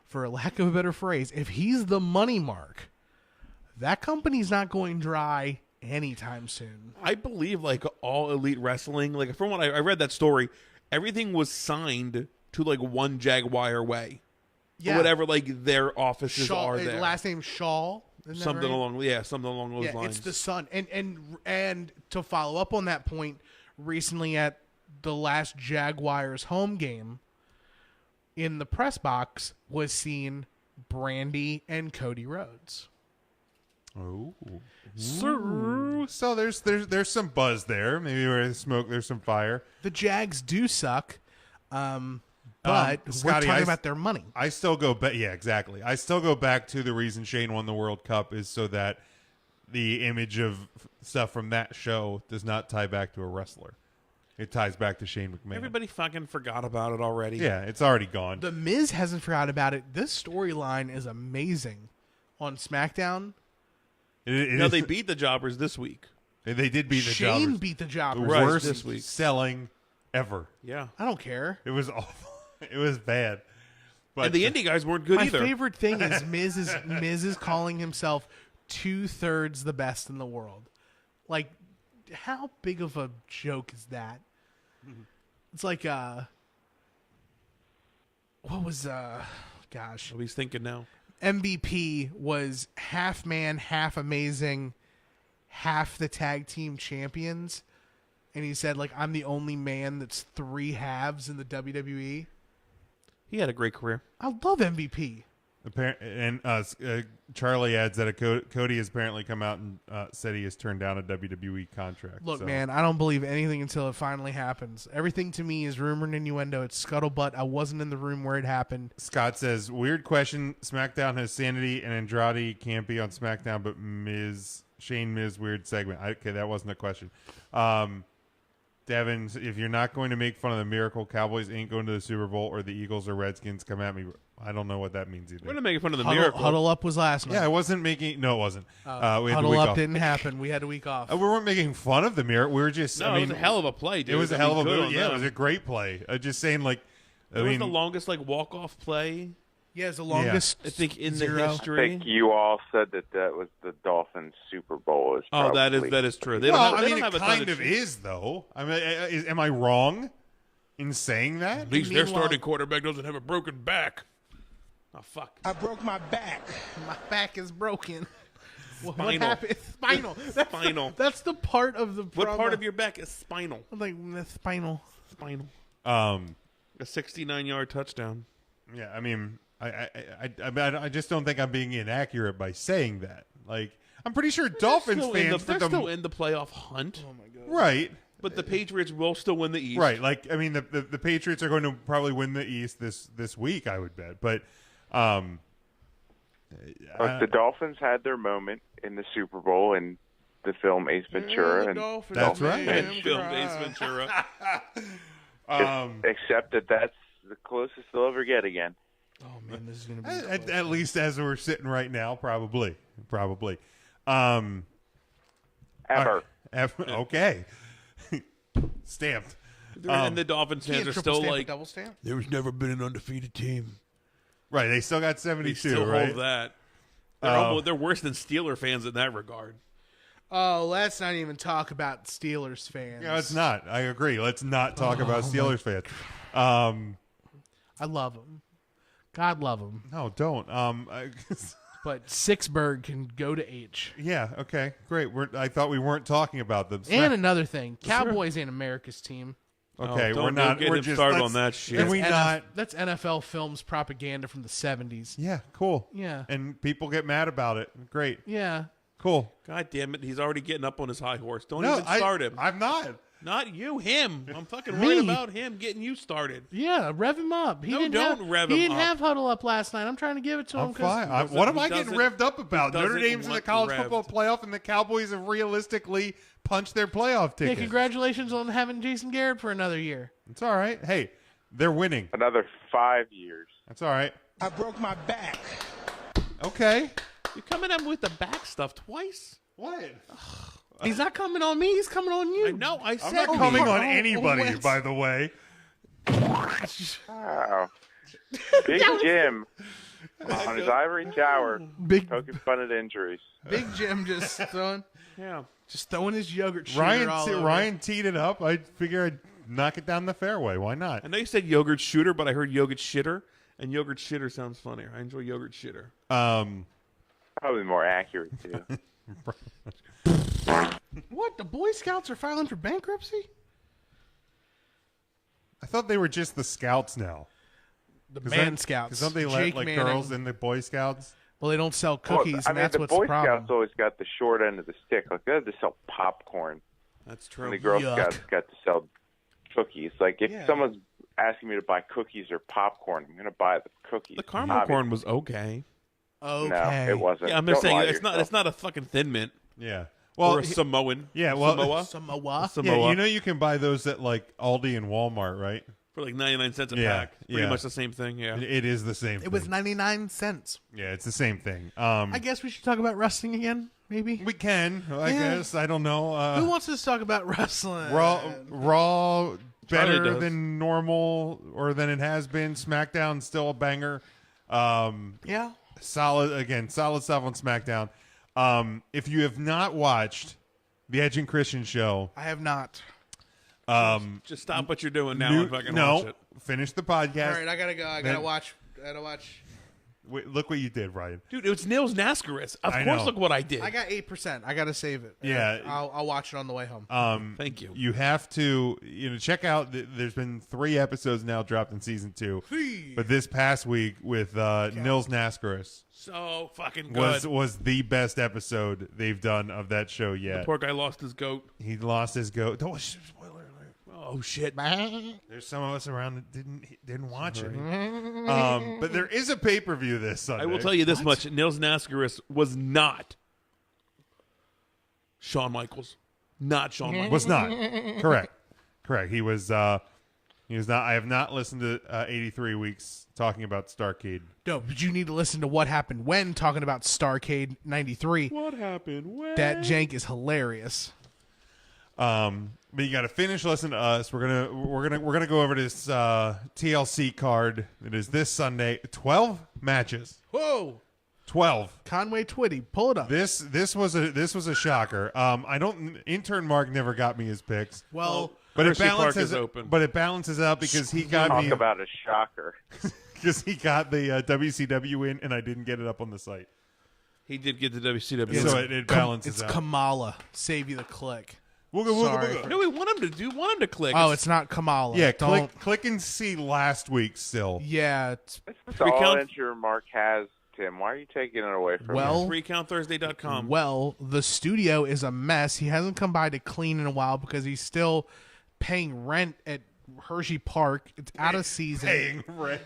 for lack of a better phrase, if he's the money mark, that company's not going dry anytime soon. I believe like All Elite Wrestling, like from what I read that story, everything was signed to like one Jaguar way. Yeah, Or whatever like their offices Shaw, are there. last name Shaw. Isn't that something right? something along those Yeah, lines. it's the son. And to follow up on that point, recently at the last Jaguars home game, in the press box was seen Brandy and Cody Rhodes. Oh. So there's some buzz there. Maybe there's smoke, there's some fire. The Jags do suck, but we're Scotty, talking about their money. I still go back. Yeah, exactly. I still go back to the reason Shane won the World Cup is so that the image of stuff from that show does not tie back to a wrestler. It ties back to Shane McMahon. Everybody fucking forgot about it already. Yeah, it's already gone. The Miz hasn't forgot about it. This storyline is amazing on SmackDown. No, they beat the Jobbers this week. They did beat the Shane Jobbers. beat the The Jobbers. Right, worst this week. selling ever. Yeah. I don't care. It was awful. It was bad. But and the indie guys weren't good My either. favorite thing is Miz is calling himself 2/3 the best in the world. Like, how big of a joke is that? It's like what was gosh. What he's thinking now. MVP was half man, half amazing, half the tag team champions. And he said, like, I'm the only man that's 3 halves in the WWE. He had a great career. I love MVP. And Charlie adds that Cody has apparently come out and said he has turned down a WWE contract. Look, so. man, I don't believe anything until it finally happens. Everything to me is rumor and innuendo. It's scuttlebutt. I wasn't in the room where it happened. Scott says, weird question. SmackDown has Sanity and Andrade can't be on SmackDown, but Shane Miz, weird segment. Okay, that wasn't a question. Devin, if you're not going to make fun of the Miracle, Cowboys ain't going to the Super Bowl, or the Eagles or Redskins come at me. I don't know what that means either. We're not making fun of the Miracle. Huddle Up was last night. Yeah, I wasn't making. No, it wasn't. We had Huddle the week Up off. didn't happen. We had a week off. We weren't making fun of the Miracle. We were just. No, I mean, it was a hell of a play, dude. It was a I mean, hell of a good move. on Yeah, it them. was a great play. Just saying, like, It was the longest walk-off play, Yeah, it's the longest. I think, in Zero. the I history. think you all said that was the Dolphins Super Bowl. Oh, that probably- is true. They Well, don't have, I they mean, don't it have a kind ton of is, though. I mean, am I wrong in saying that? At least their Meanwhile- starting quarterback doesn't have a broken back. Oh, fuck. I broke my back. My back is broken. What Spinal. happened? Spinal. That's Spinal. That's the part of the What promo. part of your back is spinal? I'm like, the spinal. Spinal. Um, A 69-yard touchdown. yeah, I mean, I just don't think I'm being inaccurate by saying that. Like, I'm pretty sure Dolphins fans, They're still in the playoff hunt. Oh my god. right, But the Patriots will still win the East. right. Like, I mean, the Patriots are going to probably win the East this week, I would bet. But, Look, the Dolphins had their moment in the Super Bowl in the film Ace Ventura, and That's right. And Phil Ace Ventura. except that's the closest they'll ever get again. Oh man, this is gonna be. at least as we're sitting right now, probably. Ever. Okay, stamped. And the Dolphins fans are still like, double stamp. there's never been an undefeated team. Right, they still got They 72, still right? hold that. They're worse than Steeler fans in that regard. Oh, let's not even talk about Steelers fans. No, it's not. I agree. Let's not talk about Steelers fans. I love them. God love them. No, don't. But Sixburg can go to H. Yeah. Okay. Great. I thought we weren't talking about them. And another thing, Cowboys ain't America's team. Okay, don't we're not. get We're him just started let's- on that shit. Can we not? That's NFL Films propaganda from the 70s. Yeah. Cool. Yeah. And people get mad about it. Great. Yeah. Cool. God damn it, he's already getting up on his high horse. Don't No, even start him. I'm not. Not you, him. I'm fucking Me. worried about him getting you started. Yeah, rev him up. He No, didn't don't have, rev He him didn't up. have huddle up last night. I'm trying to give it to him I'm fine. he What am I doesn't- getting revved up about? he Notre doesn't Dame's in the want college revved. football playoff, and the Cowboys have realistically punched their playoff Yeah, ticket. congratulations on having Jason Garrett for another year. It's all right. Hey, they're winning. Another 5 years. That's all right. I broke my back. Okay. You're coming at him with the back stuff twice? What? He's not coming on me. He's coming on you. I know. I I'm said not coming me. on anybody, Wes. by the way. Wow. Big Jim on his ivory tower Big poking fun at injuries. Big Jim just throwing his yogurt shooter all over. Ryan teed it up. I figure I'd knock it down the fairway. Why not? I know you said yogurt shooter, but I heard yogurt shitter, and yogurt shitter sounds funnier. I enjoy yogurt shitter. Probably more accurate, too. What? The Boy Scouts are filing for bankruptcy? I thought they were just the Scouts now. The Man Scouts. Don't they let Jake like Manning. girls in the Boy Scouts? Well, they don't sell cookies, Well, I and mean, that's the what's Boy the problem. Scouts always got the short end of the stick. Like, they had to sell popcorn. That's And true. the Girl Yuck. Scouts got to sell cookies. Like, if Yeah. someone's asking me to buy cookies or popcorn, I'm going to buy the cookies. The caramel corn was okay. Okay. No, it wasn't. Yeah, I'm just Don't saying lie to it's not. yourself. It's not a fucking Thin Mint Yeah. or Well, a Samoan. yeah, well- Samoa Samoa. Samoa yeah, you know you can buy those at like Aldi and Walmart, right? for like 99 cents a Yeah, pack. Pretty yeah. much the same thing. Yeah. It is the same. It was thing. 99 cents. Yeah, it's the same thing. I guess we should talk about wrestling again, maybe. we can. I Yeah. guess. I don't know. Who wants to talk about wrestling? Raw better than normal or than it has been. SmackDown still a banger. Yeah. Solid stuff on SmackDown. If you have not watched the Edge and Christian show, I have not. Just stop what you're doing now and fucking watch it. Finish the podcast. All right, I gotta go. I gotta watch. Wait, look what you did, Ryan. Dude, it was Nils Nascaris. Of course, know. look what I did. I got 8%. I gotta save it. Yeah. I'll watch it on the way home. Thank you. You have to check out. There's been 3 episodes now dropped in season 2, but this past week with Nils Nascaris So fucking good. was the best episode they've done of that show yet. Poor guy lost his goat. He lost his goat. Spoiler alert. Oh shit. There's some of us around that didn't watch it. But there is a pay-per-view this Sunday. I will tell you this much: Nils Nascaris was not Shawn Michaels. Not Shawn Michaels. Was not. Correct. He was not. I have not listened to 83 Weeks talking about Starcade. No, but you need to listen to what happened when talking about Starcade '93. What happened when? That jank is hilarious. But you got to finish listening to us. We're gonna go over this TLC card. It is this Sunday. 12 matches. Whoa, 12. Conway Twitty, pull it up. This was a shocker. Intern Mark never got me his picks. Well, But it Hershey Park balances. is open. But it balances out because he got Talk me about a shocker. because he got the WCW win and I didn't get it up on the site. He did get the WCW. So it balances it's out. Kamala. Save you the click. Sorry. No, we want him to click. Oh, it's not Kamala. Yeah, Don't. click and see last week still. Yeah. That's all Enter Mark has, Tim. Why are you taking it away from Well, FreeCountThursday.com. Well, the studio is a mess. He hasn't come by to clean in a while because he's still paying rent at Hershey Park. It's out of season. Paying rent.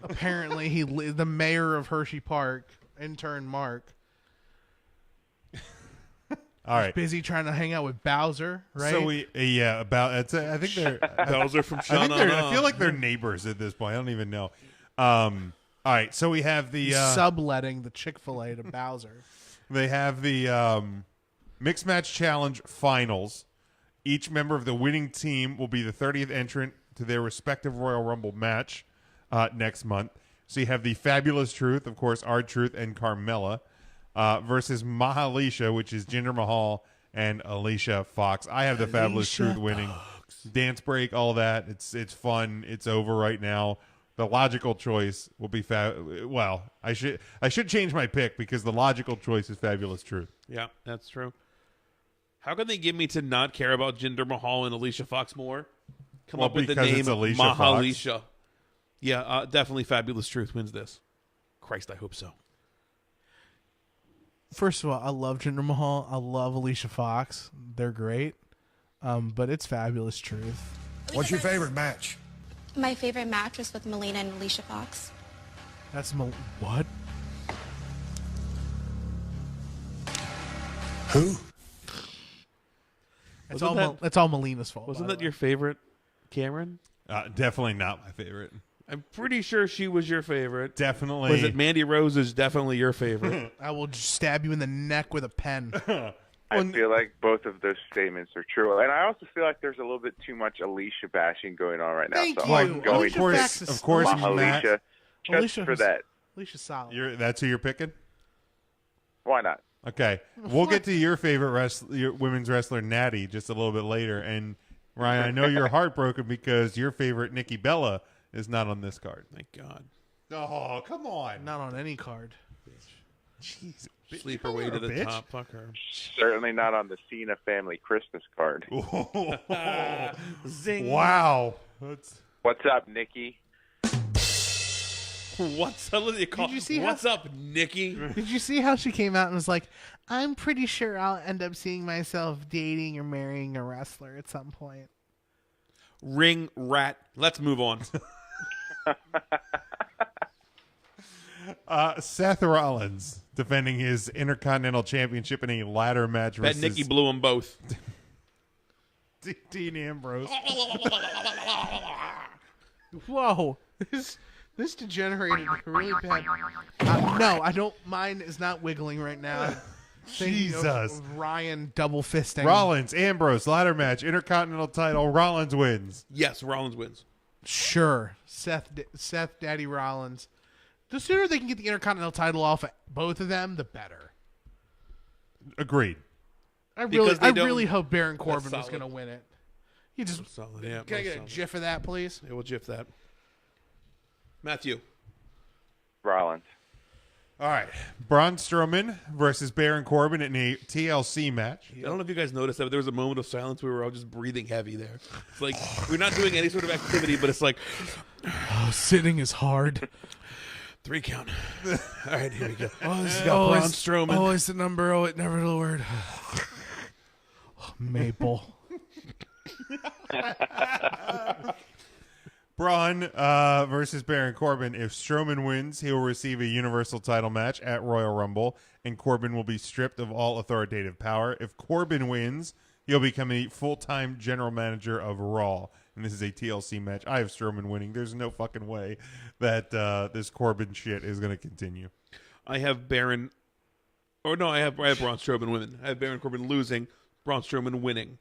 Apparently, the mayor of Hershey Park, intern Mark, All right. busy trying to hang out with Bowser. Right? So I think they're. Bowser from Shawn. I feel like they're neighbors at this point. I don't even know. All right. So we have the subletting the Chick-fil-A to Bowser. They have the mixed match challenge finals. Each member of the winning team will be the 30th entrant to their respective Royal Rumble match next month. So you have the Fabulous Truth, of course, R-Truth and Carmella, versus Mahalisha, which is Jinder Mahal and Alicia Fox. I have the Fabulous Truth winning. Dance break, all that. It's fun. It's over right now. The logical choice will be well, I should change my pick because the logical choice is Fabulous Truth. Yeah, that's true. How can they get me to not care about Jinder Mahal and Alicia Fox more? Come up with the because name it's Alicia Mahalisha. Fox. Yeah, definitely Fabulous Truth wins this. Christ, I hope so. First of all, I love Jinder Mahal. I love Alicia Fox. They're great. But it's Fabulous Truth. What's your favorite match? My favorite match was with Melina and Alicia Fox. That's what? Who? It's all Melina's fault. Wasn't by that the your way. favorite, Cameron? Definitely not my favorite. I'm pretty sure she was your favorite. Definitely. Was it Mandy Rose is definitely your favorite? I will just stab you in the neck with a pen. I feel like both of those statements are true, and I also feel like there's a little bit too much Alicia bashing going on right now. Thank so you. I'm going Alicia to Fox pick is- of course, Alicia just Alicia for was- that. Alicia's solid. That's who you're picking? Why not? Okay. We'll get to your favorite your women's wrestler, Natty, just a little bit later. And, Ryan, I know you're heartbroken because your favorite, Nikki Bella, is not on this card. Thank God. Oh, come on. Not on any card. Jeez. Sleep her way to the bitch. top. Fuck her. Certainly not on the Cena family Christmas card. Zing. Wow. What's up, Nikki? What's up? Did you see What's up, Nikki? Did you see how she came out and was like, I'm pretty sure I'll end up seeing myself dating or marrying a wrestler at some point. Ring rat. Let's move on. Seth Rollins defending his Intercontinental Championship in a ladder match Bet versus Nikki blew them both. Dean Ambrose. Whoa. This degenerated really bad. No, I don't. Mine is not wiggling right now. Jesus. Ryan double fisting. Rollins, Ambrose, ladder match, Intercontinental title. Rollins wins. Yes, Rollins wins. Sure. Seth Daddy Rollins. The sooner they can get the Intercontinental title off of both of them, the better. Agreed. I Because they don't- really hope Baron Corbin was solid. going to win it. You just Solid, yeah. Can I get a solid. gif of that, please? Yeah, we'll gif that. Matthew. Rollins. All right. Braun Strowman versus Baron Corbin in a TLC match. I don't know if you guys noticed that, but there was a moment of silence where we were all just breathing heavy there. It's like we're not doing any sort of activity, but it's like Sitting is hard. 3 count. All right, here we go. Oh, this is got Braun Strowman. Always the number. Oh, it never the word. Maple. Braun versus Baron Corbin. If Strowman wins, he will receive a Universal title match at Royal Rumble, and Corbin will be stripped of all authoritative power. If Corbin wins, he'll become a full-time general manager of Raw, and this is a TLC match. I have Strowman winning. There's no fucking way that this Corbin shit is going to continue. I have Baron. Or no, I have Braun Strowman winning. I have Baron Corbin losing, Braun Strowman winning,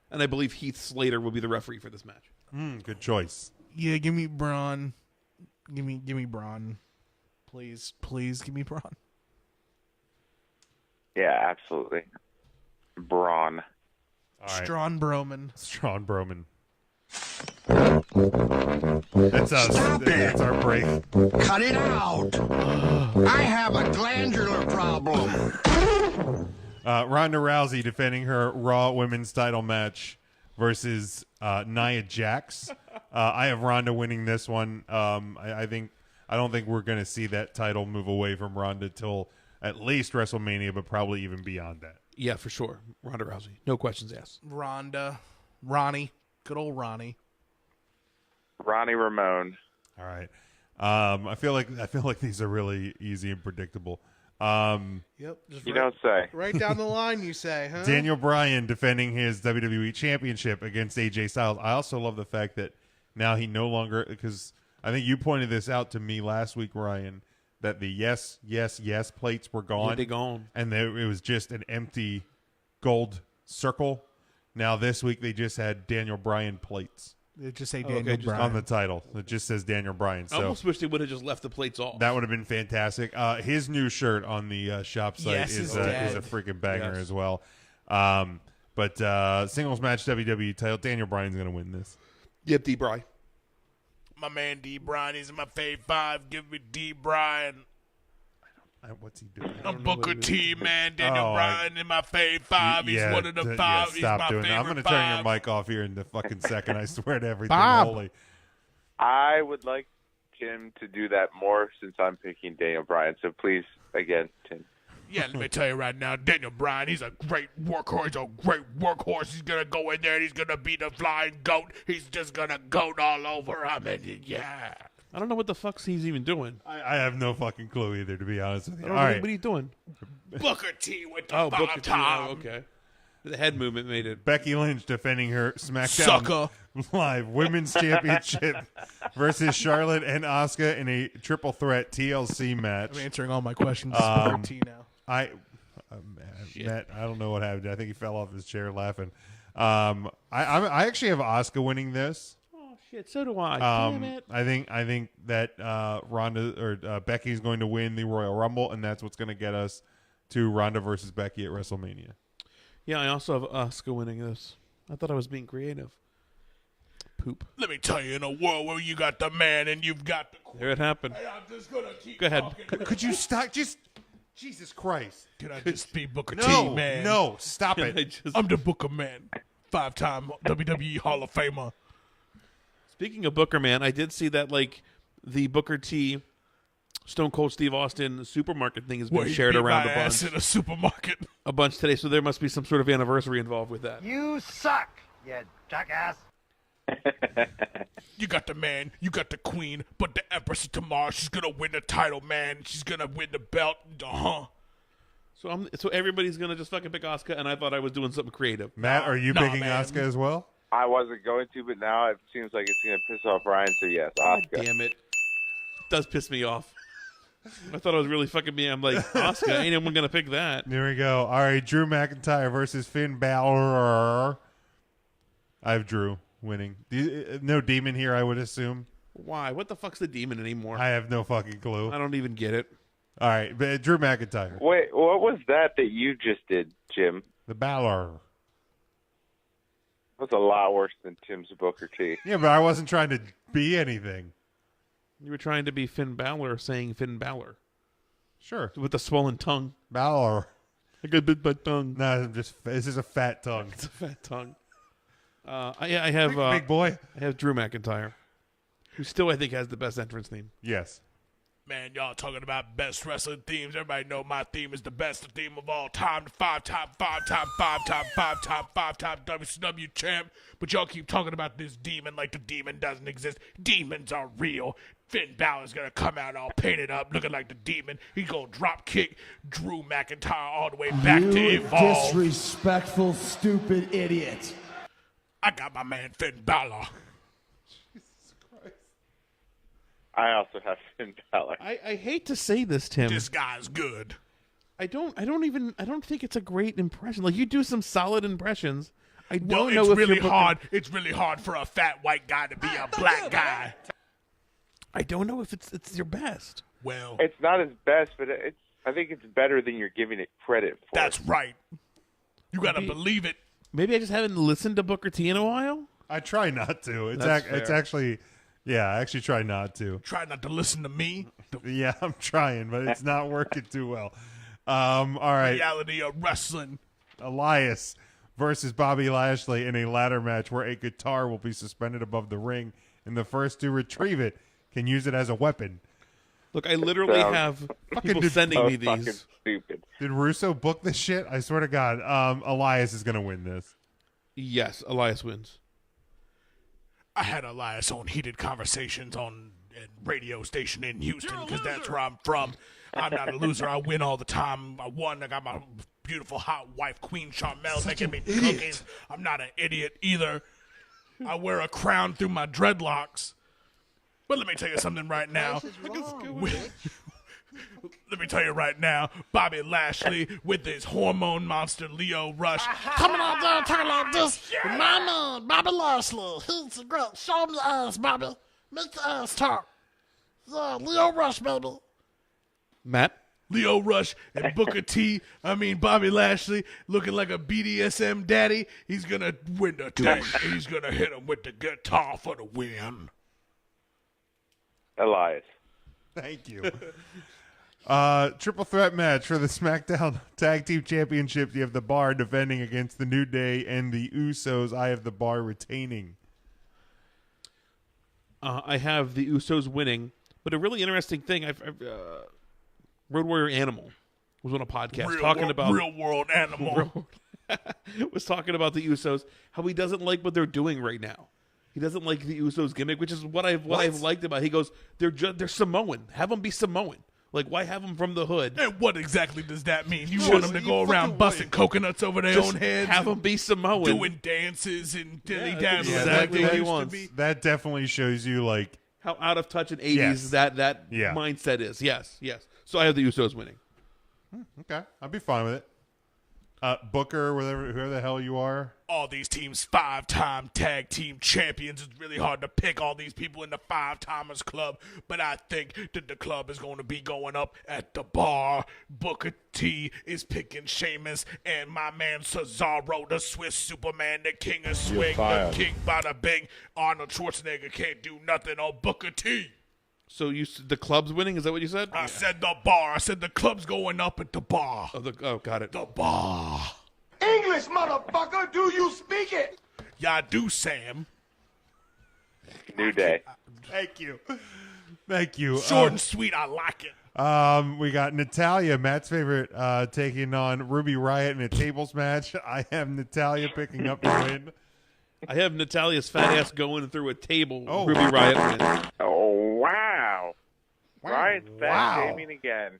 and I believe Heath Slater will be the referee for this match. Good choice. Yeah, give me Braun. Give me Braun. Please, give me Braun. Yeah, absolutely. Braun. All right. Strawn Broman. Strawn Broman. That's us. That's our break. Cut it out. I have a glandular problem. Ronda Rousey defending her Raw Women's title match versus Nia Jax. I have Ronda winning this one. I don't think we're going to see that title move away from Ronda till at least WrestleMania, but probably even beyond that. Yeah, for sure. Ronda Rousey. No questions asked. Ronnie. Good old Ronnie. Ronnie Ramone. All right. I feel like these are really easy and predictable. Yep. You don't say. Right down the line, you say, huh? Daniel Bryan defending his WWE Championship against AJ Styles. I also love the fact that now he no longer, because I think you pointed this out to me last week, Ryan, that the yes plates were gone. Yeah, they gone. And it was just an empty gold circle. Now this week they just had Daniel Bryan plates. They just say Daniel Bryan. On the title. It just says Daniel Bryan. I almost wish they would have just left the plates off. That would have been fantastic. His new shirt on the shop site is a freaking banger as well. But singles match WWE title, Daniel Bryan's going to win this. Yep, D. Bry. My man D. Bryan, he's in my fave 5. Give me D. Bryan. What's he doing? I'm Booker T, man. Daniel Bryan in my fave 5. He's one of the 5. Yeah, He's stop my doing that. I'm going to turn your mic off here in the fucking second. I swear to everything Bob. holy. I would like Tim to do that more since I'm picking Daniel Bryan. So please, again, Tim. Yeah, let me tell you right now, Daniel Bryan, he's a great workhorse. He's going to go in there and he's going to be the flying goat. He's just going to goat all over. I mean, yeah. I don't know what the fuck's he's even doing. I have no fucking clue either, to be honest with you. All All right. What are you doing? Booker T with the Oh, bomb Booker T. Tom. Oh, okay. The head movement made it. Becky Lynch defending her SmackDown Sucker. Live Women's Championship versus Charlotte and Asuka in a triple threat TLC match. I'm answering all my questions for Booker T now. Matt, I don't know what happened. I think he fell off his chair laughing. I actually have Asuka winning this. Oh shit! So do I. Damn it! I think that Ronda or Becky's going to win the Royal Rumble, and that's what's going to get us to Ronda versus Becky at WrestleMania. Yeah, I also have Asuka winning this. I thought I was being creative. Poop. Let me tell you, in a world where you got the man and you've got the queen, There it happened. I'm just gonna keep Go ahead. talking. Could you stop? Just Jesus Christ! Can I just be Booker No, T, man? no, stop I it. just- I'm the Booker man, 5-time WWE Hall of Famer. Speaking of Booker, man, I did see that like the Booker T, Stone Cold Steve Austin supermarket thing has been Where he shared beat around my ass in a supermarket. a bunch today. So there must be some sort of anniversary involved with that. You suck, you jackass. You got the man, you got the queen, but the Empress of Tomorrow, she's gonna win the title, man. She's gonna win the belt. So everybody's gonna just fucking pick Asuka, and I thought I was doing something creative. Matt, are you Nah, picking man. Asuka as well? I wasn't going to, but now it seems like it's going to piss off Ryan. So yes, God Asuka. damn it! It does piss me off. I thought it was really fucking me. I'm like, Asuka, ain't anyone going to pick that. There we go. All right, Drew McIntyre versus Finn Balor. I have Drew winning. No demon here, I would assume. Why? What the fuck's the demon anymore? I have no fucking clue. I don't even get it. All right, but Drew McIntyre. Wait, what was that you just did, Jim? The Balor. That's a lot worse than Tim's Booker T. Yeah, but I wasn't trying to be anything. You were trying to be Finn Balor saying Finn Balor. Sure. With the swollen tongue. Balor. I got bit by tongue. No, this is a fat tongue. It's a fat tongue. I have big boy. I have Drew McIntyre, who still I think has the best entrance theme. Yes. Man, y'all talking about best wrestling themes. Everybody know my theme is the best theme of all time. The five-time WCW champ. But y'all keep talking about this demon like the demon doesn't exist. Demons are real. Finn Balor's gonna come out all painted up, looking like the demon. He's gonna drop kick Drew McIntyre all the way back to Evolve. Disrespectful, stupid idiot. I got my man Finn Balor. I also have Finn Balor. I hate to say this, Tim. This guy's good. I don't think it's a great impression. Like, you do some solid impressions. I don't Well, know it's if really you're hard. It's really hard for a fat white guy to be a black guy. I don't know if it's your best. Well, It's not his best, but I think it's better than you're giving it credit for. that's right. You gotta believe it. Maybe I just haven't listened to Booker T in a while. I try not to. It's That's fair. actually, yeah, I actually try not to. Try not to listen to me. The Yeah, I'm trying, but it's not working too well. All right. reality of wrestling. Elias versus Bobby Lashley in a ladder match where a guitar will be suspended above the ring, and the first to retrieve it can use it as a weapon. Look, I literally have people sending me fucking these. stupid. Did Russo book this shit? I swear to God, Elias is going to win this. Yes, Elias wins. I had Elias on Heated Conversations on a radio station in Houston because that's where I'm from. I'm not a loser. I win all the time. I won. I got my beautiful hot wife, Queen Charmel, making me cookies. I'm not an idiot either. I wear a crown through my dreadlocks. But let me tell you something right now. Let me tell you right now, Bobby Lashley with his hormone monster Leo Rush coming out there talking like this. My man, Bobby Lashley, he's a great. Show him the ass, Bobby. Make the ass talk. Yeah, Leo Rush, baby. Matt? Leo Rush and Bobby Lashley looking like a BDSM daddy. He's going to win the tank. He's going to hit him with the guitar for the win. Elias. Thank you. Triple threat match for the SmackDown Tag Team Championships. You have the Bar defending against the New Day and the Usos. I have the Bar retaining. I have the Usos winning. But a really interesting thing, Road Warrior Animal was on a podcast about Real World Animal. was talking about the Usos, how he doesn't like what they're doing right now. He doesn't like the Usos gimmick, which is what I've liked about it. He goes, they're Samoan. Have them be Samoan. Like, why have them from the hood? And what exactly does that mean? You want them to go around busting coconuts over their own heads? Have them be Samoan. Doing dances and dilly daddles Yeah, like exactly they what he used to wants. be? That definitely shows you, like, How out of touch in 80s Yes. that Yeah. mindset is. Yes. So I have the Usos winning. okay, I'll be fine with it. Booker, whoever the hell you are. All these teams 5-time tag team champions. It's really hard to pick all these people in the 5-timers club, but I think that the club is going to be going up at the Bar. Booker T is picking Sheamus, and my man Cesaro, the Swiss Superman, the king of swing, the king bada bing. Arnold Schwarzenegger can't do nothing on Booker T. So the club's winning? Is that what you said? I said the Bar. I said the club's going up at the Bar. Oh, got it. The Bar. English, motherfucker, do you speak it? Yeah, I do, Sam. New Day. Thank you. Short and sweet, I like it. We got Natalya, Matt's favorite, taking on Ruby Riott in a tables match. I have Natalya picking up the win. I have Natalya's fat ass going through a table. Oh. Ruby Riott wins. Oh, wow. Ryan's fat shaming again.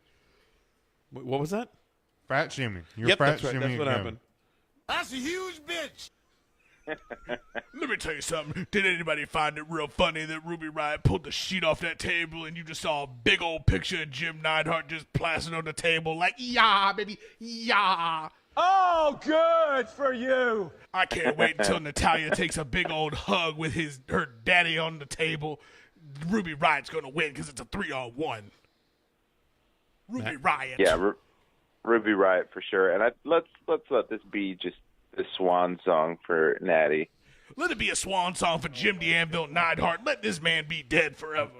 Wait, what was that? Fat shaming. You're Yep, fat that's right. shaming That's what again. happened. That's a huge bitch. Let me tell you something. Did anybody find it real funny that Ruby Riott pulled the sheet off that table and you just saw a big old picture of Jim Neidhart just plastered on the table like, yeah, baby, yeah. Oh, good for you. I can't wait until Natalya takes a big old hug with her daddy on the table. Ruby Riott's going to win because it's a 3-on-1. Ruby Riott. Yeah, Ruby Riott for sure. And let's let this be just the swan song for Natty. Let it be a swan song for Jim the Anvil Neidhart. Let this man be dead forever.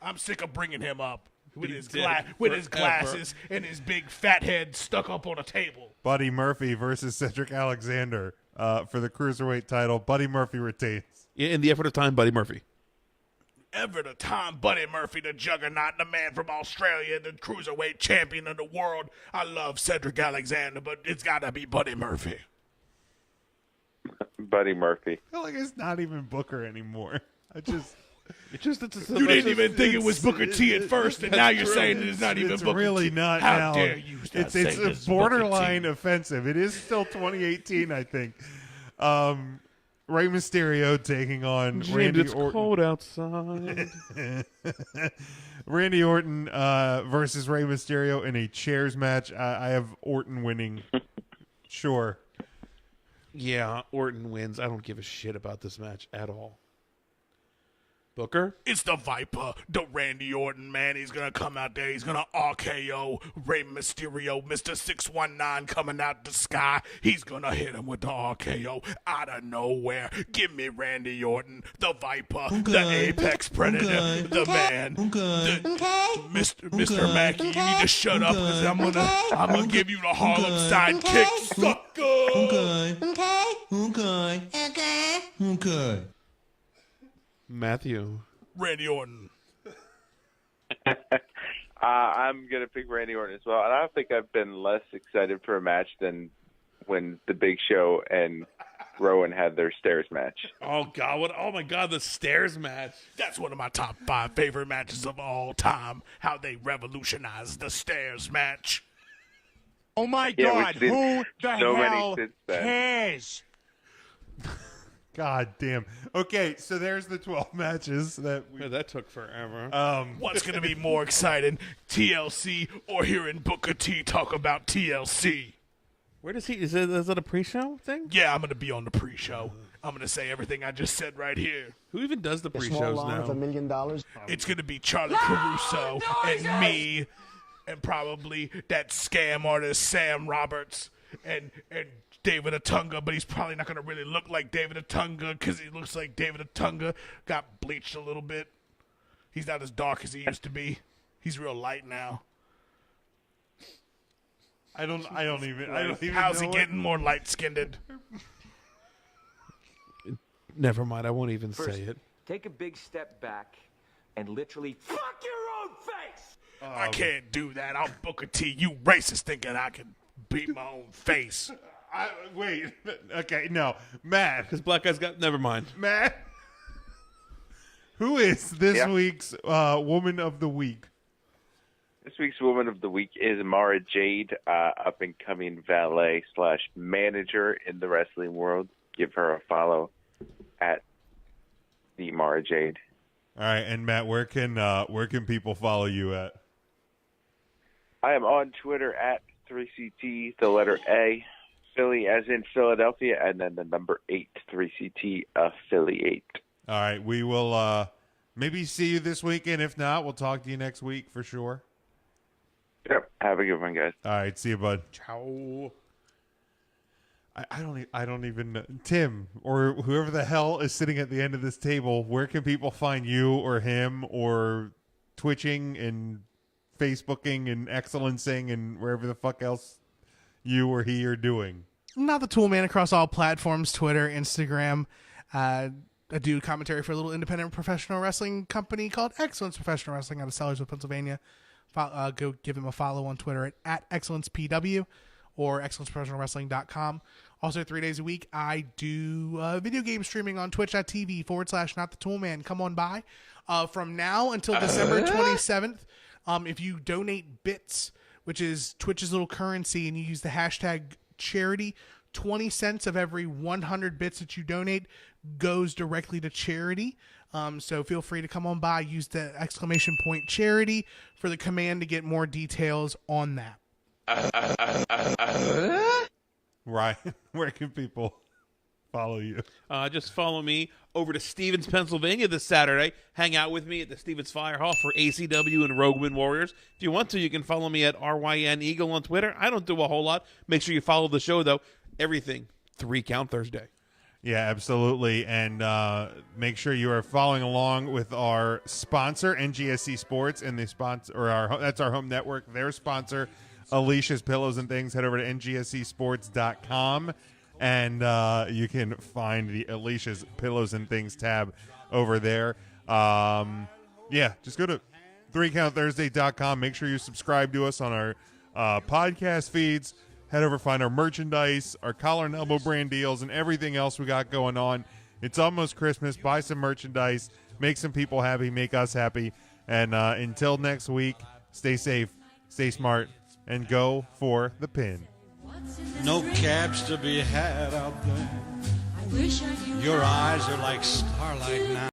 I'm sick of bringing him up with his glasses and his big fat head stuck up on a table. Buddy Murphy versus Cedric Alexander for the Cruiserweight title. Buddy Murphy retains. In the effort of time, Buddy Murphy. Ever the time, Buddy Murphy, the juggernaut, the man from Australia, the cruiserweight champion of the world. I love Cedric Alexander, but it's got to be Buddy Murphy. Buddy Murphy. I feel like it's not even Booker anymore. You didn't even think it was Booker T at first, and now you're saying it's not even Booker T. It's really not How now. dare you It's say this is borderline Booker T. offensive. It is still 2018, I think. Rey Mysterio taking on Randy it's Orton. cold outside. Randy Orton versus Rey Mysterio in a chairs match. I have Orton winning. Sure. Yeah, Orton wins. I don't give a shit about this match at all. Booker? It's the Viper, the Randy Orton, man. He's going to come out there. He's going to RKO Rey Mysterio, Mr. 619 coming out the sky. He's going to hit him with the RKO out of nowhere. Give me Randy Orton, the Viper, the Apex Predator, the man. Mr. Mackey, you need to shut up because I'm gonna give you the Harlem sidekick, sucker. Okay. Matthew. Randy Orton. I'm going to pick Randy Orton as well. And I don't think I've been less excited for a match than when The Big Show and Rowan had their stairs match. Oh, God. Oh, my God, the stairs match. That's one of my top 5 favorite matches of all time. How they revolutionized the stairs match. Oh, my God. Who the hell cares? God damn. Okay, so there's the 12 matches that that took forever. What's going to be more exciting, TLC or hearing Booker T talk about TLC? Where does he? Is that a pre-show thing? Yeah, I'm going to be on the pre-show. I'm going to say everything I just said right here. Who even does the pre-shows now? $1 million. It's going to be Charlie Caruso and me, and probably that scam artist Sam Roberts and David Otunga, but he's probably not going to really look like David Otunga because he looks like David Otunga got bleached a little bit. He's not as dark as he used to be. He's real light now. I don't even How's he know getting more light-skinned? Never mind. I won't even say it. Take a big step back and literally fuck your own face. I can't do that. I'm Booker T. You racist thinking I can beat my own face. Wait. Okay, no. Matt. Because black guys got... Never mind. Matt. Who is this week's Woman of the Week? This week's Woman of the Week is Mara Jade, up-and-coming valet/manager in the wrestling world. Give her a follow at the Mara Jade. All right, and Matt, where can people follow you at? I am on Twitter at 3CT, the letter A, Philly as in Philadelphia, and then the number 8, 3CT affiliate. All right, we will maybe see you this weekend. If not, we'll talk to you next week for sure. Yep. Have a good one, guys. All right, see you, bud. Ciao. I don't even Tim or whoever the hell is sitting at the end of this table. Where can people find you or him or Twitching and Facebooking and Excellencing and wherever the fuck else you or he are doing? Not the Tool Man across all platforms, Twitter, Instagram. I do commentary for a little independent professional wrestling company called Excellence Professional Wrestling out of Sellersville, Pennsylvania. Go give him a follow on Twitter at ExcellencePW or excellenceprofessionalwrestling.com. Also, 3 days a week, I do video game streaming on twitch.tv/NotTheToolMan. Come on by. From now until December 27th, if you donate bits, which is Twitch's little currency, and you use the hashtag charity 20 cents of every 100 bits that you donate goes directly to charity. So feel free to come on by, use the ! charity for the command to get more details on that. Right. Where can people follow you? Just follow me over to Stevens, Pennsylvania this Saturday. Hang out with me at the Stevens Fire Hall for ACW and Rogue Wind Warriors. If you want to, you can follow me at RYN Eagle on Twitter. I don't do a whole lot. Make sure you follow the show, though. Everything 3 Count Thursday. Yeah, absolutely. And make sure you are following along with our sponsor, NGSC Sports, and the sponsor, or that's our home network. Their sponsor, Alicia's Pillows and Things. Head over to ngscsports.com, and you can find the Alicia's Pillows and Things tab over there. Yeah, just go to 3countthursday.com. Make sure you subscribe to us on our podcast feeds. Head over, find our merchandise, our collar and elbow brand deals, and everything else we got going on. It's almost Christmas. Buy some merchandise. Make some people happy. Make us happy. And until next week, stay safe, stay smart, and go for the pin. No cabs to be had out there. Your eyes are like starlight now.